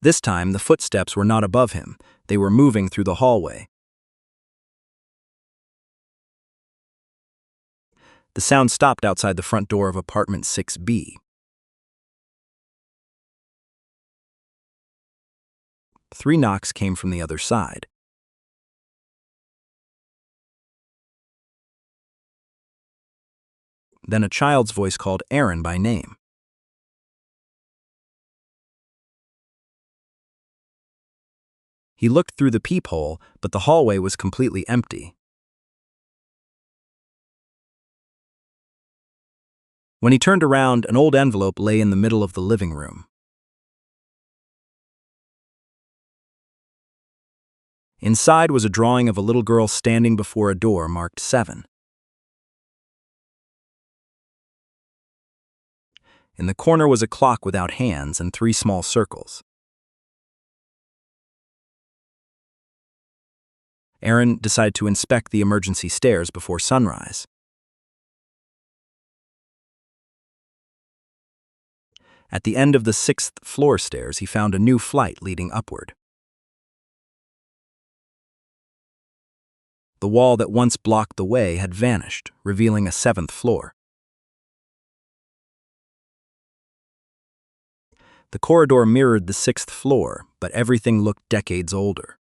This time, the footsteps were not above him. They were moving through the hallway. The sound stopped outside the front door of apartment 6B. 3 knocks came from the other side. Then a child's voice called Aaron by name. He looked through the peephole, but the hallway was completely empty. When he turned around, an old envelope lay in the middle of the living room. Inside was a drawing of a little girl standing before a door marked 7. In the corner was a clock without hands and 3 small circles. Aaron decided to inspect the emergency stairs before sunrise. At the end of the 6th floor stairs, he found a new flight leading upward. The wall that once blocked the way had vanished, revealing a 7th floor. The corridor mirrored the 6th floor, but everything looked decades older.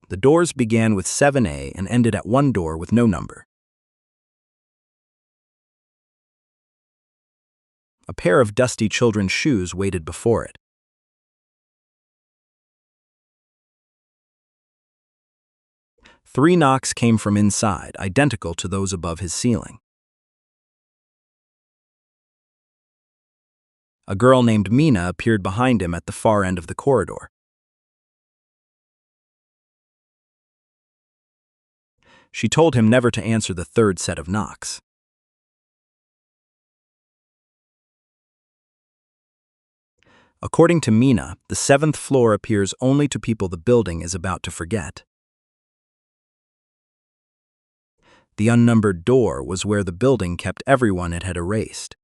The doors began with 7A and ended at one door with no number. A pair of dusty children's shoes waited before it. Three knocks came from inside, identical to those above his ceiling. A girl named Mina appeared behind him at the far end of the corridor. She told him never to answer the third set of knocks. According to Mina, the 7th floor appears only to people the building is about to forget. The unnumbered door was where the building kept everyone it had erased.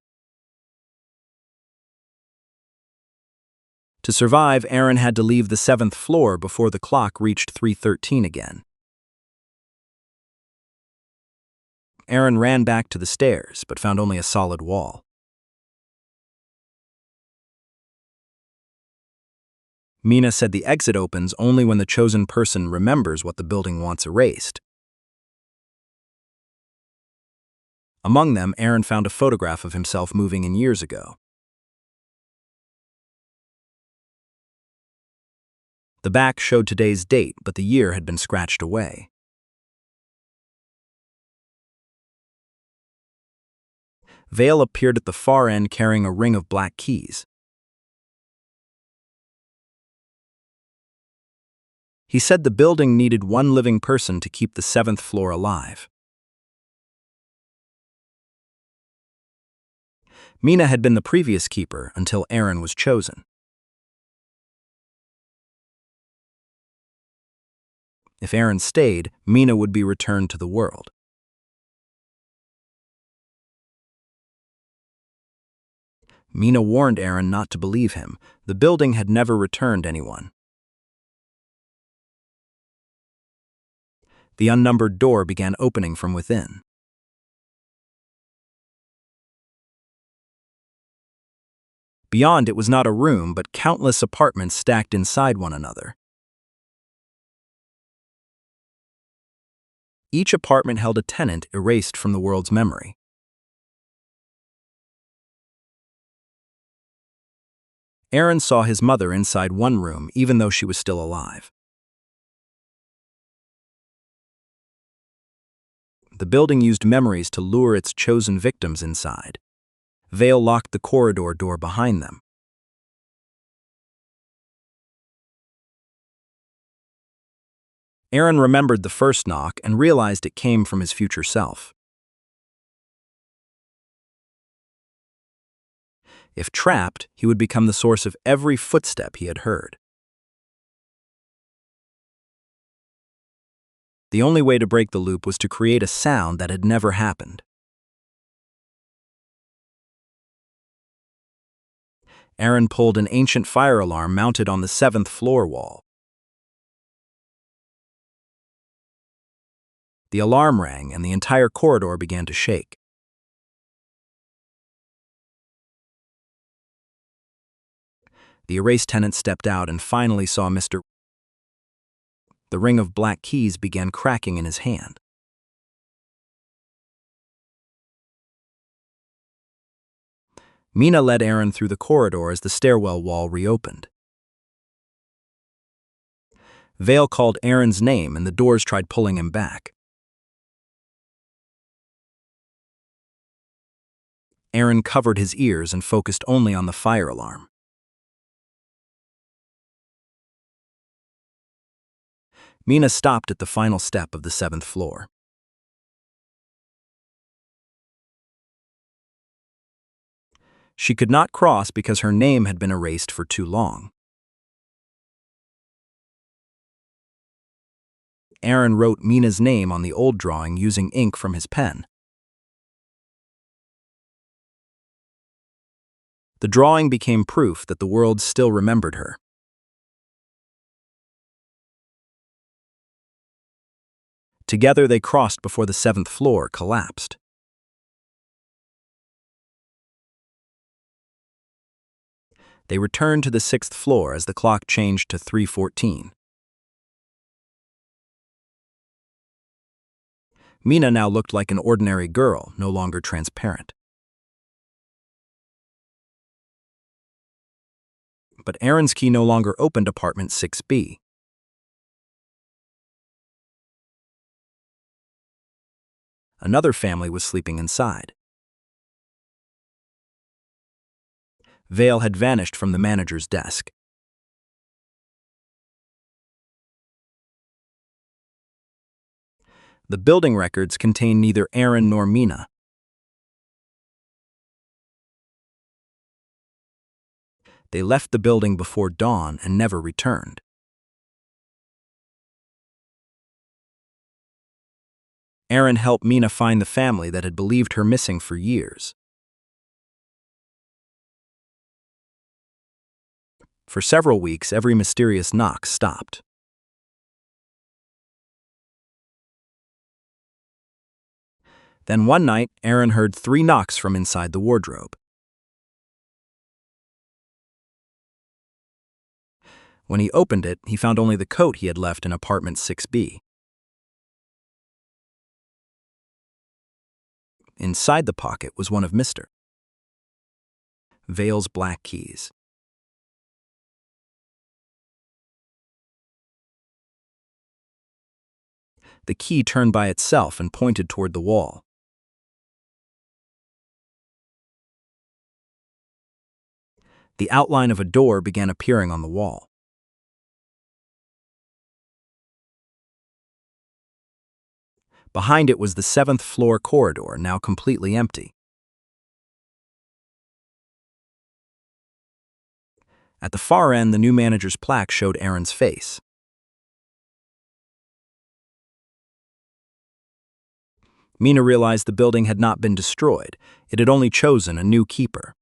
To survive, Aaron had to leave the 7th floor before the clock reached 3:13 again. Aaron ran back to the stairs, but found only a solid wall. Mina said the exit opens only when the chosen person remembers what the building wants erased. Among them, Aaron found a photograph of himself moving in years ago. The back showed today's date, but the year had been scratched away. Vale appeared at the far end carrying a ring of black keys. He said the building needed one living person to keep the 7th floor alive. Mina had been the previous keeper until Aaron was chosen. If Aaron stayed, Mina would be returned to the world. Mina warned Aaron not to believe him. The building had never returned anyone. The unnumbered door began opening from within. Beyond it was not a room, but countless apartments stacked inside one another. Each apartment held a tenant erased from the world's memory. Aaron saw his mother inside one room, even though she was still alive. The building used memories to lure its chosen victims inside. Vale locked the corridor door behind them. Aaron remembered the first knock and realized it came from his future self. If trapped, he would become the source of every footstep he had heard. The only way to break the loop was to create a sound that had never happened. Aaron pulled an ancient fire alarm mounted on the 7th floor wall. The alarm rang and the entire corridor began to shake. The erased tenant stepped out and finally saw Mr. The ring of black keys began cracking in his hand. Mina led Aaron through the corridor as the stairwell wall reopened. Vale called Aaron's name and the doors tried pulling him back. Aaron covered his ears and focused only on the fire alarm. Mina stopped at the final step of the 7th floor. She could not cross because her name had been erased for too long. Aaron wrote Mina's name on the old drawing using ink from his pen. The drawing became proof that the world still remembered her. Together they crossed before the 7th floor collapsed. They returned to the 6th floor as the clock changed to 3:14. Mina now looked like an ordinary girl, no longer transparent. But Aaron's key no longer opened apartment 6B. Another family was sleeping inside. Vale had vanished from the manager's desk. The building records contained neither Aaron nor Mina. They left the building before dawn and never returned. Aaron helped Mina find the family that had believed her missing for years. For several weeks, every mysterious knock stopped. Then one night, Aaron heard 3 knocks from inside the wardrobe. When he opened it, he found only the coat he had left in apartment 6B. Inside the pocket was one of Mr. Vale's black keys. The key turned by itself and pointed toward the wall. The outline of a door began appearing on the wall. Behind it was the 7th-floor corridor, now completely empty. At the far end, the new manager's plaque showed Aaron's face. Mina realized the building had not been destroyed. It had only chosen a new keeper.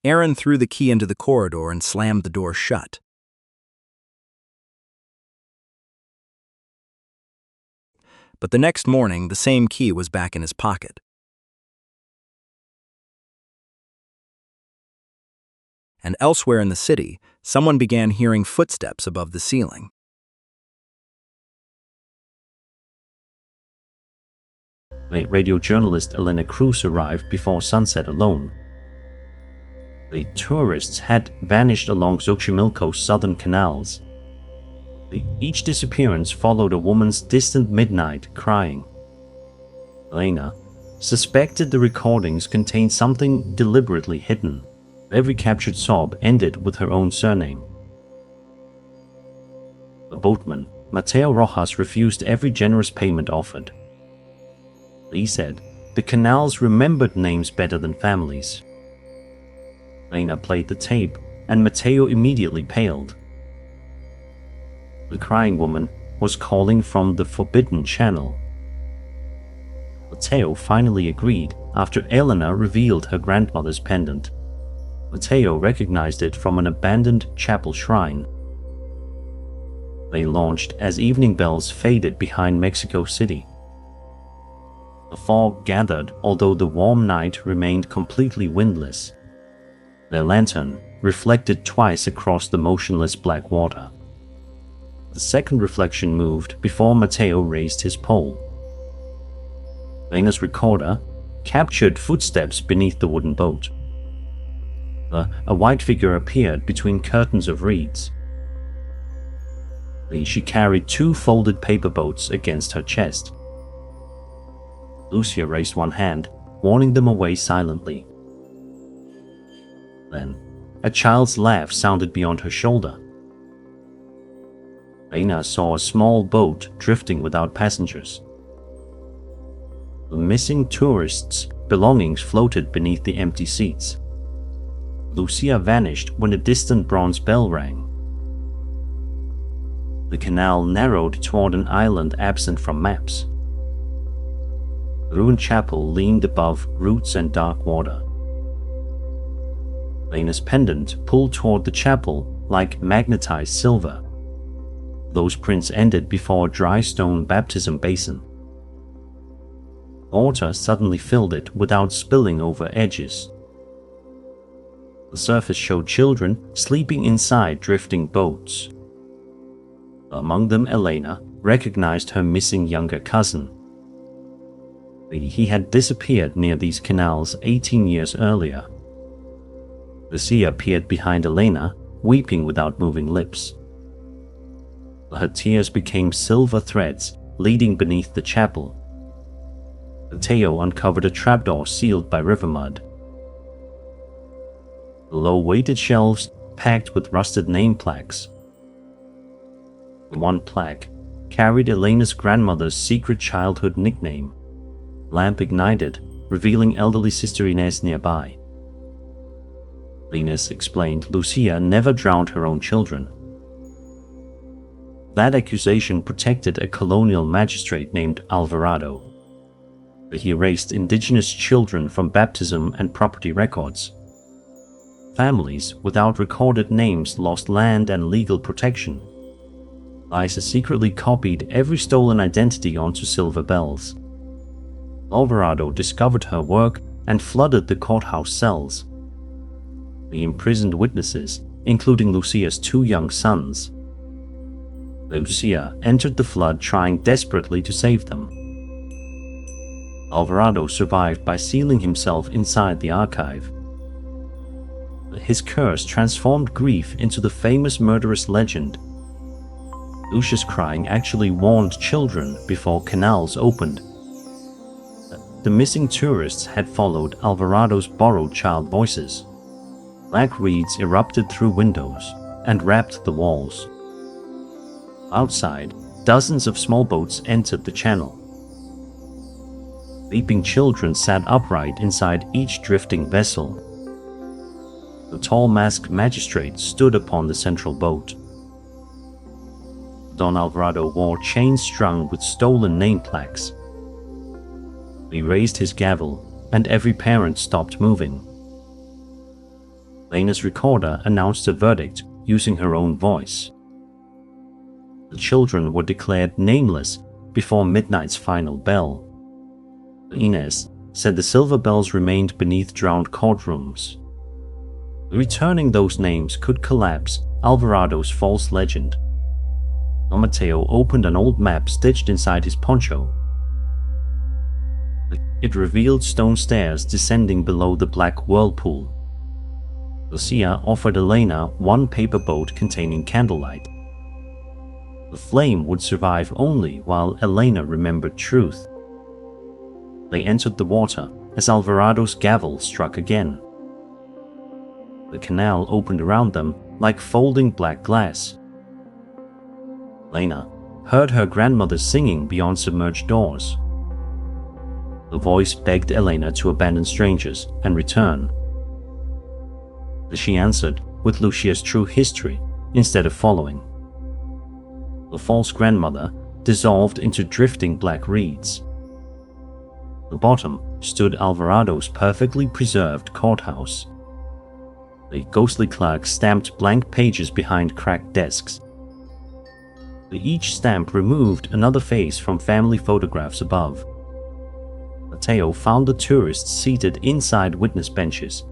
Aaron threw the key into the corridor and slammed the door shut. But the next morning, the same key was back in his pocket. And elsewhere in the city, someone began hearing footsteps above the ceiling. Radio journalist Elena Cruz arrived before sunset alone. The tourists had vanished along Xochimilco's southern canals. Each disappearance followed a woman's distant midnight crying. Elena suspected the recordings contained something deliberately hidden. Every captured sob ended with her own surname. The boatman, Mateo Rojas, refused every generous payment offered. He said the canals remembered names better than families. Elena played the tape, and Mateo immediately paled. The crying woman was calling from the forbidden channel. Mateo finally agreed after Elena revealed her grandmother's pendant. Mateo recognized it from an abandoned chapel shrine. They launched as evening bells faded behind Mexico City. The fog gathered, although the warm night remained completely windless. Their lantern reflected twice across the motionless black water. The second reflection moved before Mateo raised his pole. Elena's recorder captured footsteps beneath the wooden boat. A white figure appeared between curtains of reeds. She carried 2 folded paper boats against her chest. Lucia raised one hand, warning them away silently. Then, a child's laugh sounded beyond her shoulder. Elena saw a small boat drifting without passengers. The missing tourists' belongings floated beneath the empty seats. Lucia vanished when a distant bronze bell rang. The canal narrowed toward an island absent from maps. The ruined chapel leaned above roots and dark water. Elena's pendant pulled toward the chapel like magnetized silver. Those prints ended before a dry stone baptism basin. Water suddenly filled it without spilling over edges. The surface showed children sleeping inside drifting boats. Among them, Elena recognized her missing younger cousin. He had disappeared near these canals 18 years earlier. Lucia peered behind Elena, weeping without moving lips. Her tears became silver threads leading beneath the chapel. Mateo uncovered a trapdoor sealed by river mud. Below weighted shelves packed with rusted name plaques. One plaque carried Elena's grandmother's secret childhood nickname. Lamp ignited, revealing elderly Sister Inez nearby. Linus explained Lucia never drowned her own children. That accusation protected a colonial magistrate named Alvarado. He erased indigenous children from baptism and property records. Families without recorded names lost land and legal protection. Liza secretly copied every stolen identity onto silver bells. Alvarado discovered her work and flooded the courthouse cells. He imprisoned witnesses, including Lucia's 2 young sons. Lucia entered the flood trying desperately to save them. Alvarado survived by sealing himself inside the archive. His curse transformed grief into the famous murderous legend. Lucia's crying actually warned children before canals opened. The missing tourists had followed Alvarado's borrowed child voices. Black reeds erupted through windows and wrapped the walls. Outside, dozens of small boats entered the channel. Weeping children sat upright inside each drifting vessel. The tall masked magistrate stood upon the central boat. Don Alvarado wore chains strung with stolen name plaques. He raised his gavel, and every parent stopped moving. Lena's recorder announced a verdict using her own voice. The children were declared nameless before midnight's final bell. Inez said the silver bells remained beneath drowned courtrooms. Returning those names could collapse Alvarado's false legend. Don Mateo opened an old map stitched inside his poncho. It revealed stone stairs descending below the black whirlpool. Lucia offered Elena 1 paper boat containing candlelight. The flame would survive only while Elena remembered truth. They entered the water as Alvarado's gavel struck again. The canal opened around them like folding black glass. Elena heard her grandmother singing beyond submerged doors. The voice begged Elena to abandon strangers and return. She answered with Lucia's true history instead of following. The false grandmother dissolved into drifting black reeds. At the bottom stood Alvarado's perfectly preserved courthouse. The ghostly clerk stamped blank pages behind cracked desks. Each stamp removed another face from family photographs above. Mateo found the tourists seated inside witness benches.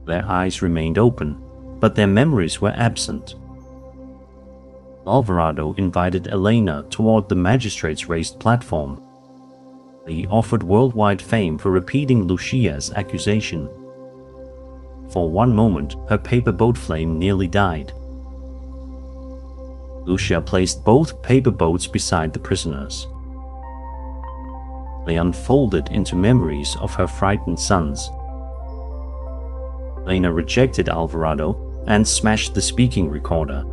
Their eyes remained open, but their memories were absent. Alvarado invited Elena toward the magistrate's raised platform. He offered worldwide fame for repeating Lucia's accusation. For one moment, her paper boat flame nearly died. Lucia placed both paper boats beside the prisoners. They unfolded into memories of her frightened sons. Elena rejected Alvarado and smashed the speaking recorder.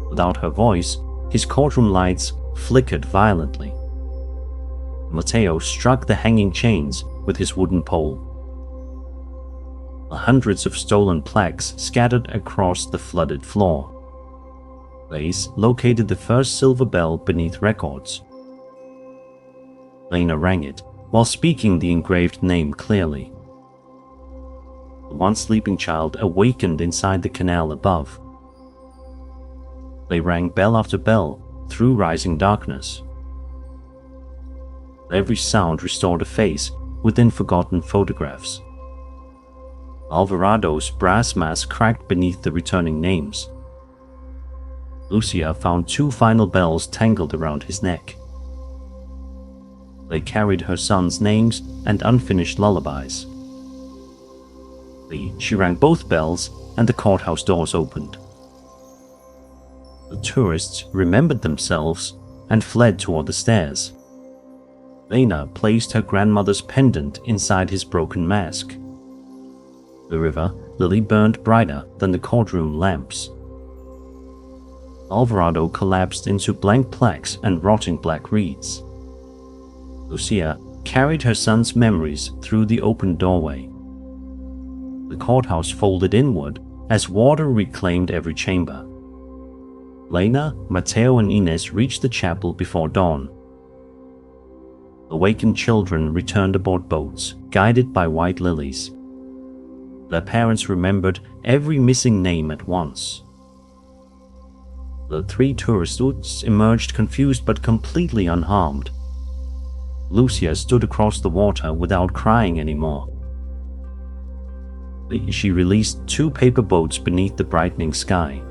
Without her voice, his courtroom lights flickered violently. Mateo struck the hanging chains with his wooden pole. Hundreds of stolen plaques scattered across the flooded floor. Lace located the first silver bell beneath records. Elena rang it while speaking the engraved name clearly. The once sleeping child awakened inside the canal above. They rang bell after bell through rising darkness. Every sound restored a face within forgotten photographs. Alvarado's brass mask cracked beneath the returning names. Lucia found 2 final bells tangled around his neck. They carried her sons' names and unfinished lullabies. She rang both bells and the courthouse doors opened. The tourists remembered themselves and fled toward the stairs. Elena placed her grandmother's pendant inside his broken mask. The river lily burned brighter than the courtroom lamps. Alvarado collapsed into blank plaques and rotting black reeds. Lucia carried her son's memories through the open doorway. The courthouse folded inward as water reclaimed every chamber. Lena, Mateo, and Ines reached the chapel before dawn. Awakened children returned aboard boats, guided by white lilies. Their parents remembered every missing name at once. The 3 tourists emerged confused but completely unharmed. Lucia stood across the water without crying anymore. She released 2 paper boats beneath the brightening sky.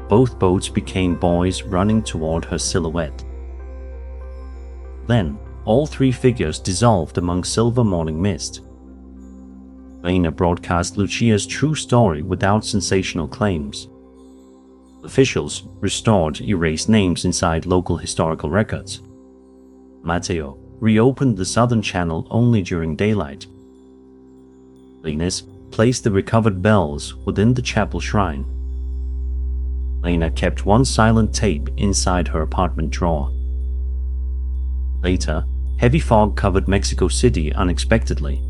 Both boats became boys running toward her silhouette. Then, all 3 figures dissolved among silver morning mist. Vane broadcast Lucia's true story without sensational claims. Officials restored erased names inside local historical records. Mateo reopened the southern channel only during daylight. Ines placed the recovered bells within the chapel shrine. Lena kept one silent tape inside her apartment drawer. Later, heavy fog covered Mexico City unexpectedly.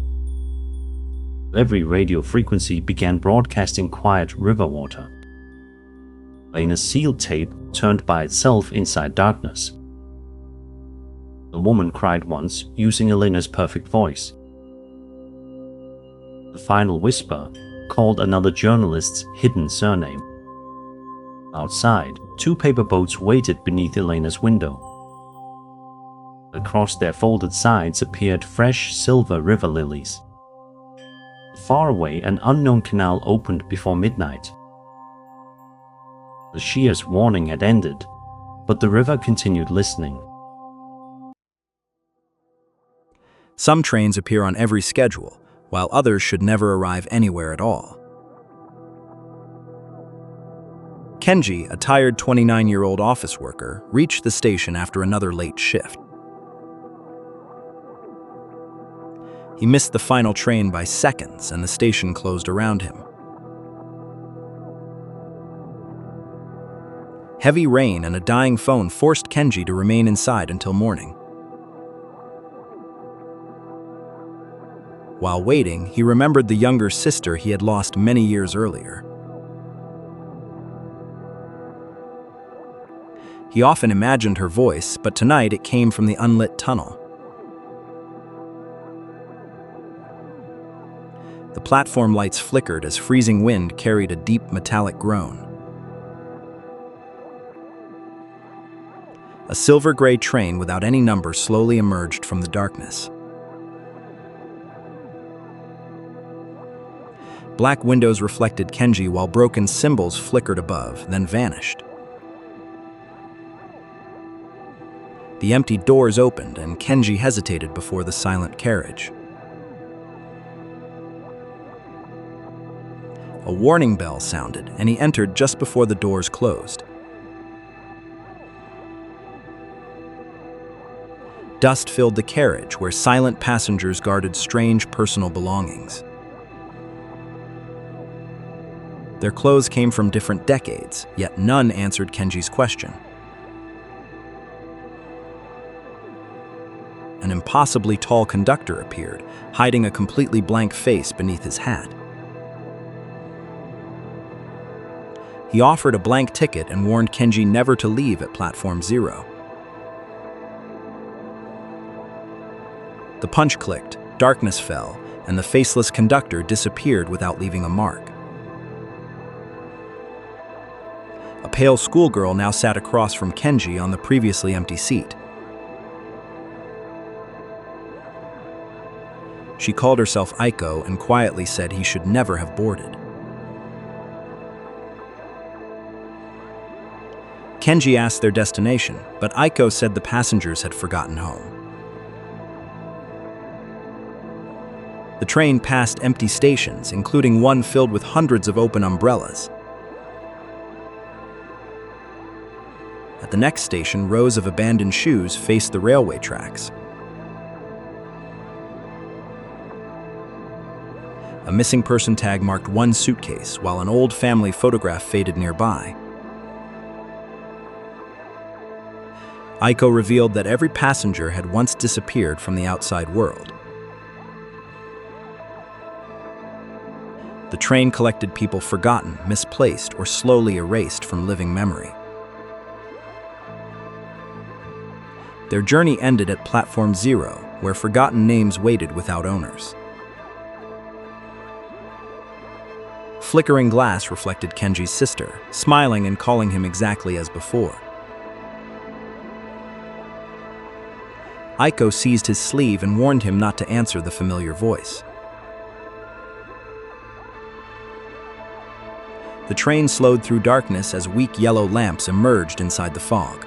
Every radio frequency began broadcasting quiet river water. Lena's sealed tape turned by itself inside darkness. The woman cried once, using Elena's perfect voice. The final whisper called another journalist's hidden surname. Outside, 2 paper boats waited beneath Elena's window. Across their folded sides appeared fresh silver river lilies. Far away, an unknown canal opened before midnight. The shear's warning had ended, but the river continued listening. Some trains appear on every schedule, while others should never arrive anywhere at all. Kenji, a tired 29-year-old office worker, reached the station after another late shift. He missed the final train by seconds, and the station closed around him. Heavy rain and a dying phone forced Kenji to remain inside until morning. While waiting, he remembered the younger sister he had lost many years earlier. He often imagined her voice, but tonight it came from the unlit tunnel. The platform lights flickered as freezing wind carried a deep metallic groan. A silver-gray train without any number slowly emerged from the darkness. Black windows reflected Kenji while broken symbols flickered above, then vanished. The empty doors opened, and Kenji hesitated before the silent carriage. A warning bell sounded, and he entered just before the doors closed. Dust filled the carriage, where silent passengers guarded strange personal belongings. Their clothes came from different decades, yet none answered Kenji's question. An impossibly tall conductor appeared, hiding a completely blank face beneath his hat. He offered a blank ticket and warned Kenji never to leave at Platform 0. The punch clicked, darkness fell, and the faceless conductor disappeared without leaving a mark. A pale schoolgirl now sat across from Kenji on the previously empty seat. She called herself Aiko and quietly said he should never have boarded. Kenji asked their destination, but Aiko said the passengers had forgotten home. The train passed empty stations, including one filled with hundreds of open umbrellas. At the next station, rows of abandoned shoes faced the railway tracks. A missing person tag marked one suitcase, while an old family photograph faded nearby. Aiko revealed that every passenger had once disappeared from the outside world. The train collected people forgotten, misplaced, or slowly erased from living memory. Their journey ended at Platform 0, where forgotten names waited without owners. Flickering glass reflected Kenji's sister, smiling and calling him exactly as before. Aiko seized his sleeve and warned him not to answer the familiar voice. The train slowed through darkness as weak yellow lamps emerged inside the fog.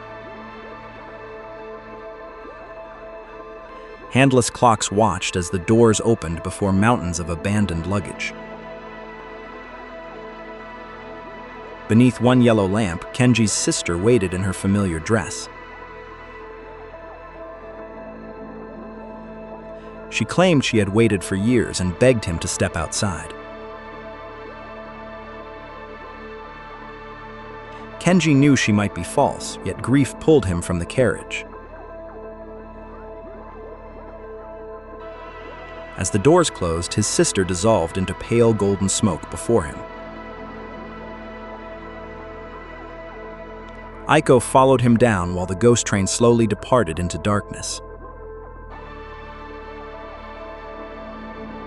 Handless clocks watched as the doors opened before mountains of abandoned luggage. Beneath one yellow lamp, Kenji's sister waited in her familiar dress. She claimed she had waited for years and begged him to step outside. Kenji knew she might be false, yet grief pulled him from the carriage. As the doors closed, his sister dissolved into pale golden smoke before him. Aiko followed him down while the ghost train slowly departed into darkness.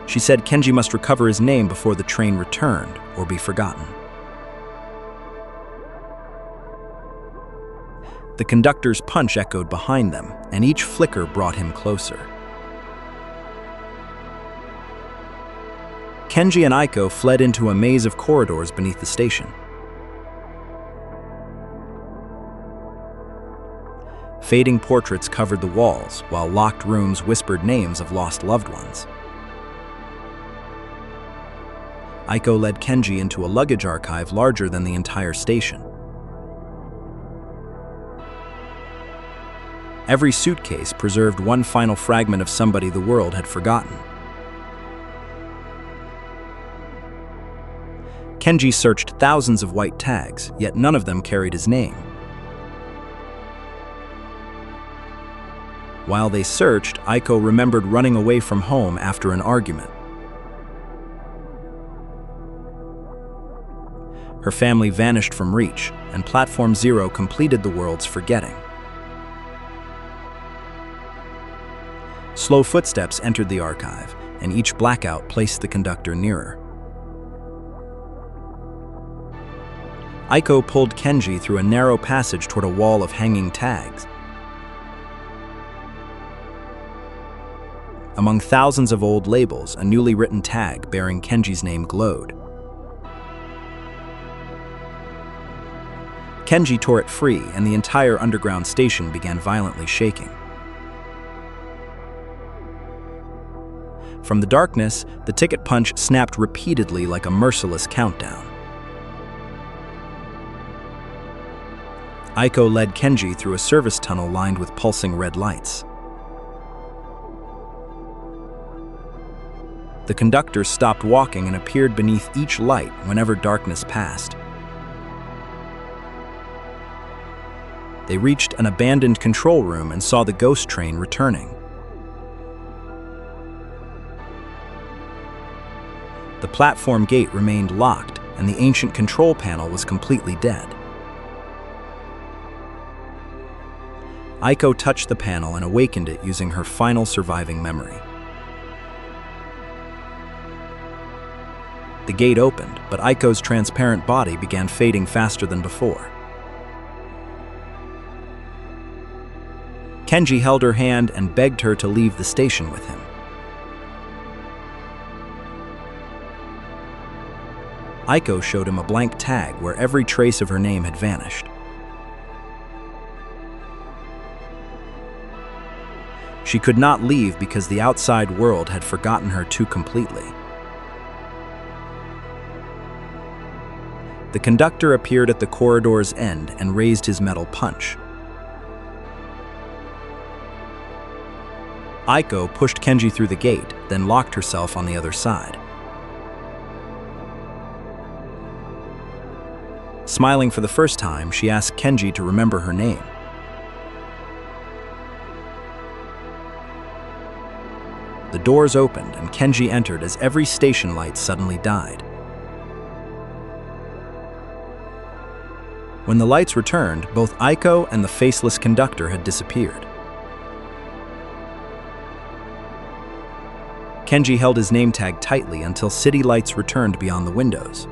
She said Kenji must recover his name before the train returned or be forgotten. The conductor's punch echoed behind them, and each flicker brought him closer. Kenji and Aiko fled into a maze of corridors beneath the station. Fading portraits covered the walls, while locked rooms whispered names of lost loved ones. Aiko led Kenji into a luggage archive larger than the entire station. Every suitcase preserved one final fragment of somebody the world had forgotten. Kenji searched thousands of white tags, yet none of them carried his name. While they searched, Aiko remembered running away from home after an argument. Her family vanished from reach, and Platform 0 completed the world's forgetting. Slow footsteps entered the archive, and each blackout placed the conductor nearer. Aiko pulled Kenji through a narrow passage toward a wall of hanging tags. Among thousands of old labels, a newly written tag bearing Kenji's name glowed. Kenji tore it free, and the entire underground station began violently shaking. From the darkness, the ticket punch snapped repeatedly like a merciless countdown. Aiko led Kenji through a service tunnel lined with pulsing red lights. The conductor stopped walking and appeared beneath each light whenever darkness passed. They reached an abandoned control room and saw the ghost train returning. The platform gate remained locked, and the ancient control panel was completely dead. Aiko touched the panel and awakened it using her final surviving memory. The gate opened, but Aiko's transparent body began fading faster than before. Kenji held her hand and begged her to leave the station with him. Aiko showed him a blank tag where every trace of her name had vanished. She could not leave because the outside world had forgotten her too completely. The conductor appeared at the corridor's end and raised his metal punch. Aiko pushed Kenji through the gate, then locked herself on the other side. Smiling for the first time, she asked Kenji to remember her name. The doors opened and Kenji entered as every station light suddenly died. When the lights returned, both Aiko and the faceless conductor had disappeared. Kenji held his name tag tightly until city lights returned beyond the windows.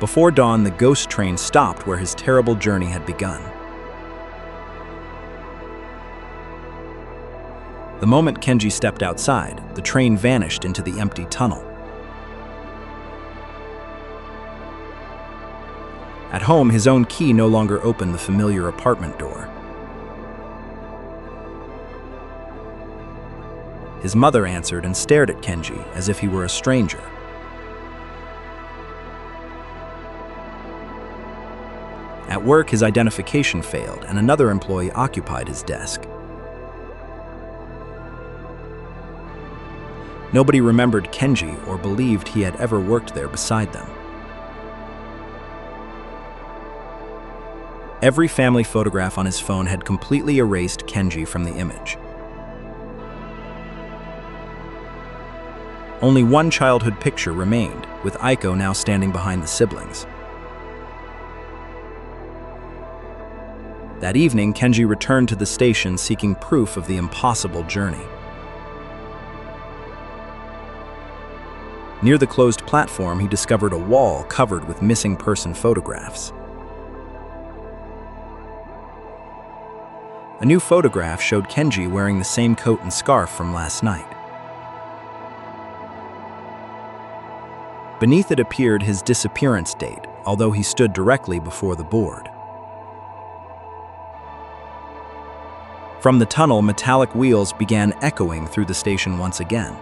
Before dawn, the ghost train stopped where his terrible journey had begun. The moment Kenji stepped outside, the train vanished into the empty tunnel. At home, his own key no longer opened the familiar apartment door. His mother answered and stared at Kenji as if he were a stranger. At work, his identification failed, and another employee occupied his desk. Nobody remembered Kenji or believed he had ever worked there beside them. Every family photograph on his phone had completely erased Kenji from the image. Only one childhood picture remained, with Aiko now standing behind the siblings. That evening, Kenji returned to the station seeking proof of the impossible journey. Near the closed platform, he discovered a wall covered with missing person photographs. A new photograph showed Kenji wearing the same coat and scarf from last night. Beneath it appeared his disappearance date, although he stood directly before the board. From the tunnel, metallic wheels began echoing through the station once again.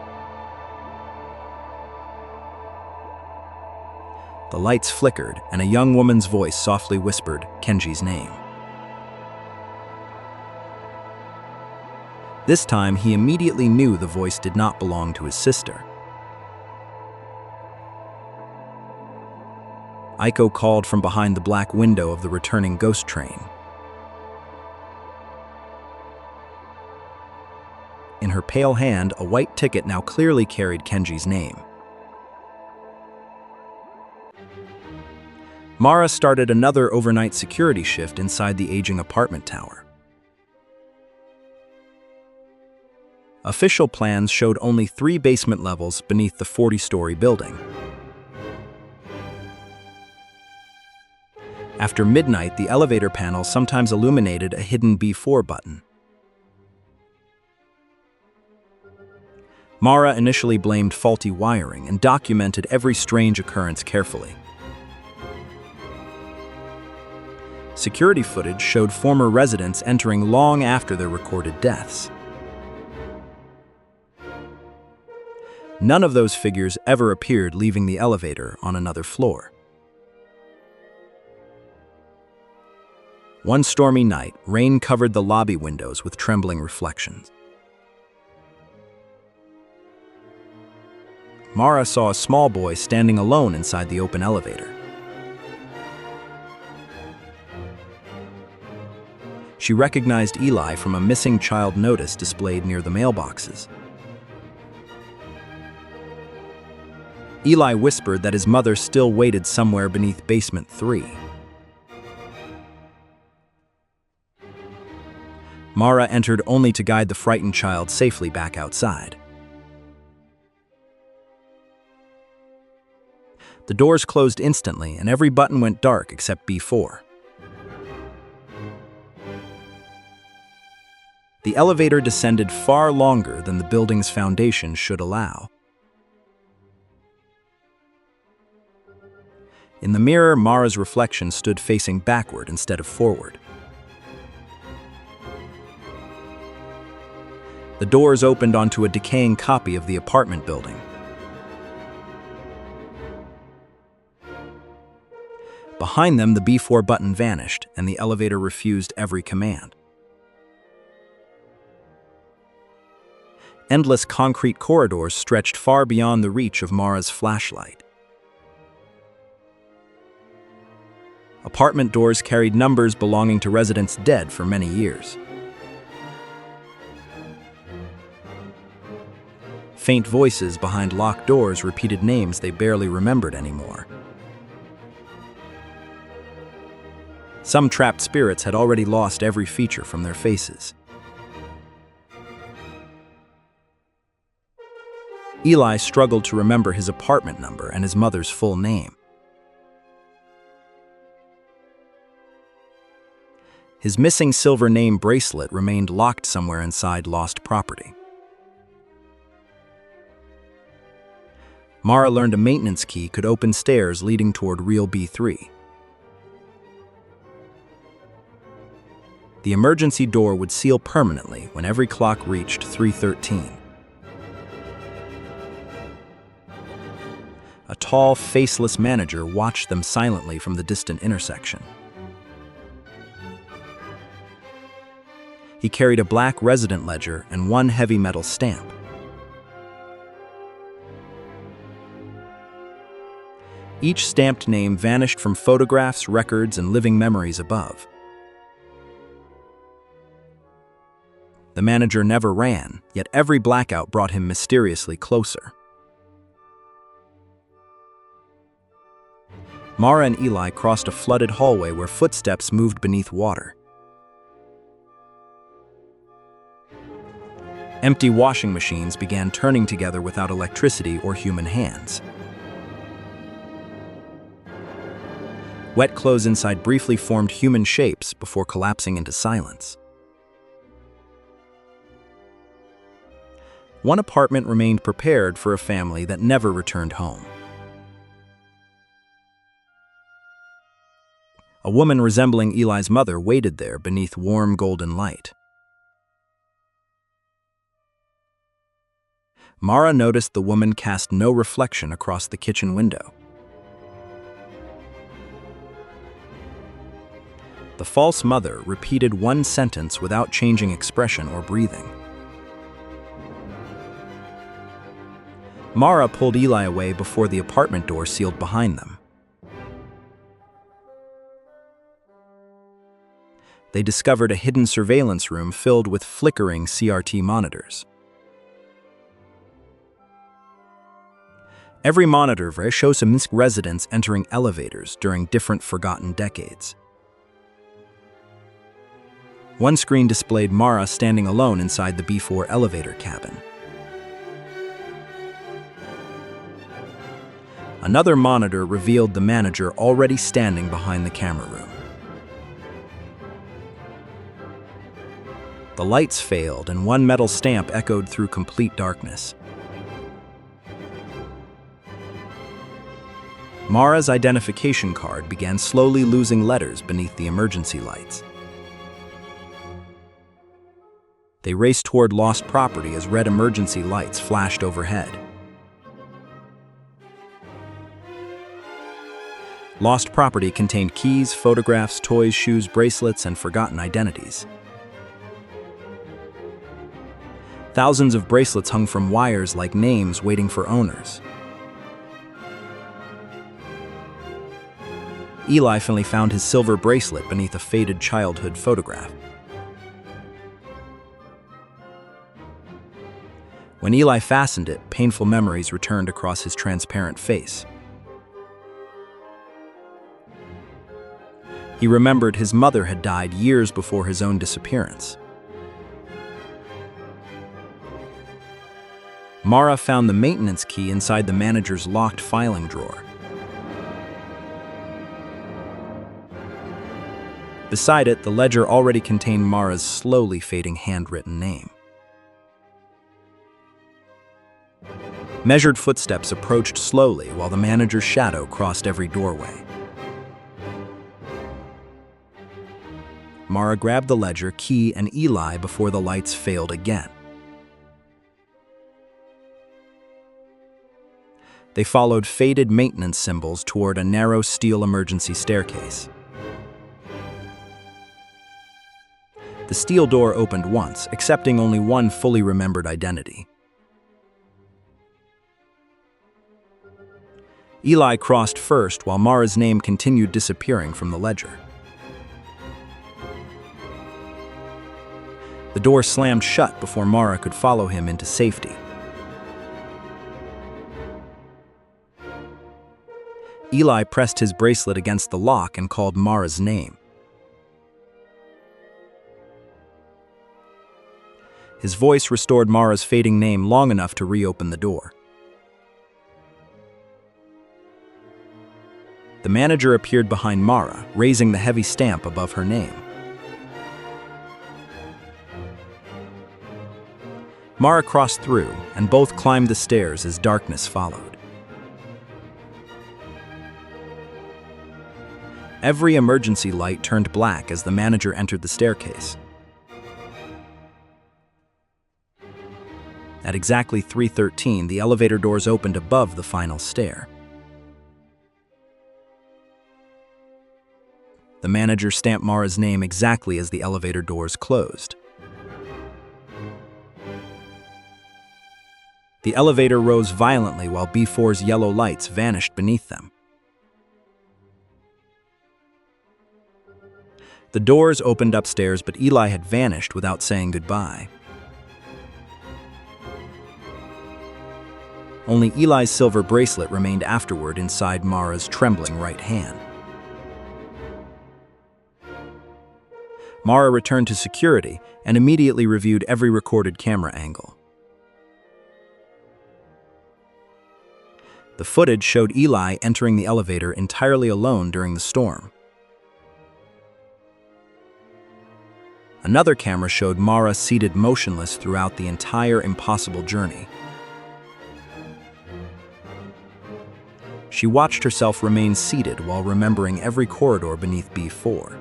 The lights flickered, and a young woman's voice softly whispered Kenji's name. This time, he immediately knew the voice did not belong to his sister. Aiko called from behind the black window of the returning ghost train. In her pale hand, a white ticket now clearly carried Kenji's name. Mara started another overnight security shift inside the aging apartment tower. Official plans showed only 3 basement levels beneath the 40-story building. After midnight, the elevator panel sometimes illuminated a hidden B4 button. Mara initially blamed faulty wiring and documented every strange occurrence carefully. Security footage showed former residents entering long after their recorded deaths. None of those figures ever appeared leaving the elevator on another floor. One stormy night, rain covered the lobby windows with trembling reflections. Mara saw a small boy standing alone inside the open elevator. She recognized Eli from a missing child notice displayed near the mailboxes. Eli whispered that his mother still waited somewhere beneath basement 3. Mara entered only to guide the frightened child safely back outside. The doors closed instantly, and every button went dark except B4. The elevator descended far longer than the building's foundation should allow. In the mirror, Mara's reflection stood facing backward instead of forward. The doors opened onto a decaying copy of the apartment building. Behind them, the B4 button vanished, and the elevator refused every command. Endless concrete corridors stretched far beyond the reach of Mara's flashlight. Apartment doors carried numbers belonging to residents dead for many years. Faint voices behind locked doors repeated names they barely remembered anymore. Some trapped spirits had already lost every feature from their faces. Eli struggled to remember his apartment number and his mother's full name. His missing silver name bracelet remained locked somewhere inside lost property. Mara learned a maintenance key could open stairs leading toward Real B3. The emergency door would seal permanently when every clock reached 3:13. A tall, faceless manager watched them silently from the distant intersection. He carried a black resident ledger and one heavy metal stamp. Each stamped name vanished from photographs, records, and living memories above. The manager never ran, yet every blackout brought him mysteriously closer. Mara and Eli crossed a flooded hallway where footsteps moved beneath water. Empty washing machines began turning together without electricity or human hands. Wet clothes inside briefly formed human shapes before collapsing into silence. One apartment remained prepared for a family that never returned home. A woman resembling Eli's mother waited there beneath warm golden light. Mara noticed the woman cast no reflection across the kitchen window. The false mother repeated one sentence without changing expression or breathing. Mara pulled Eli away before the apartment door sealed behind them. They discovered a hidden surveillance room filled with flickering CRT monitors. Every monitor shows a residents entering elevators during different forgotten decades. One screen displayed Mara standing alone inside the B4 elevator cabin. Another monitor revealed the manager already standing behind the camera room. The lights failed and one metal stamp echoed through complete darkness. Mara's identification card began slowly losing letters beneath the emergency lights. They raced toward lost property as red emergency lights flashed overhead. Lost property contained keys, photographs, toys, shoes, bracelets, and forgotten identities. Thousands of bracelets hung from wires like names waiting for owners. Eli finally found his silver bracelet beneath a faded childhood photograph. When Eli fastened it, painful memories returned across his transparent face. He remembered his mother had died years before his own disappearance. Mara found the maintenance key inside the manager's locked filing drawer. Beside it, the ledger already contained Mara's slowly fading handwritten name. Measured footsteps approached slowly while the manager's shadow crossed every doorway. Mara grabbed the ledger, key, and Eli before the lights failed again. They followed faded maintenance symbols toward a narrow steel emergency staircase. The steel door opened once, accepting only one fully remembered identity. Eli crossed first while Mara's name continued disappearing from the ledger. The door slammed shut before Mara could follow him into safety. Eli pressed his bracelet against the lock and called Mara's name. His voice restored Mara's fading name long enough to reopen the door. The manager appeared behind Mara, raising the heavy stamp above her name. Mara crossed through, and both climbed the stairs as darkness followed. Every emergency light turned black as the manager entered the staircase. At exactly 3:13, the elevator doors opened above the final stair. The manager stamped Mara's name exactly as the elevator doors closed. The elevator rose violently while B4's yellow lights vanished beneath them. The doors opened upstairs, but Eli had vanished without saying goodbye. Only Eli's silver bracelet remained afterward inside Mara's trembling right hand. Mara returned to security and immediately reviewed every recorded camera angle. The footage showed Eli entering the elevator entirely alone during the storm. Another camera showed Mara seated motionless throughout the entire impossible journey. She watched herself remain seated while remembering every corridor beneath B4.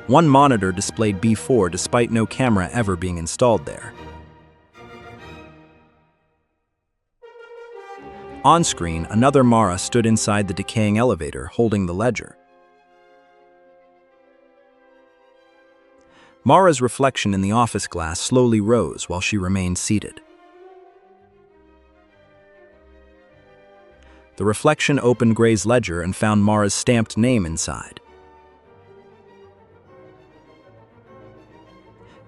One monitor displayed B4 despite no camera ever being installed there. On screen, another Mara stood inside the decaying elevator, holding the ledger. Mara's reflection in the office glass slowly rose while she remained seated. The reflection opened Gray's ledger and found Mara's stamped name inside.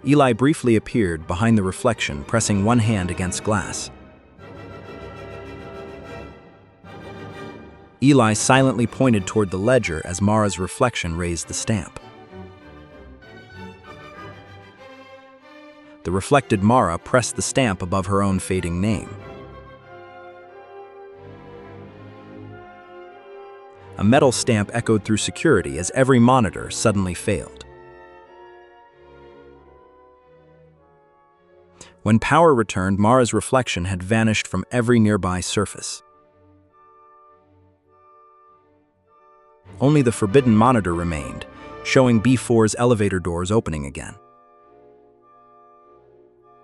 Eli briefly appeared behind the reflection, pressing one hand against glass. Eli silently pointed toward the ledger as Mara's reflection raised the stamp. The reflected Mara pressed the stamp above her own fading name. A metal stamp echoed through security as every monitor suddenly failed. When power returned, Mara's reflection had vanished from every nearby surface. Only the forbidden monitor remained, showing B4's elevator doors opening again.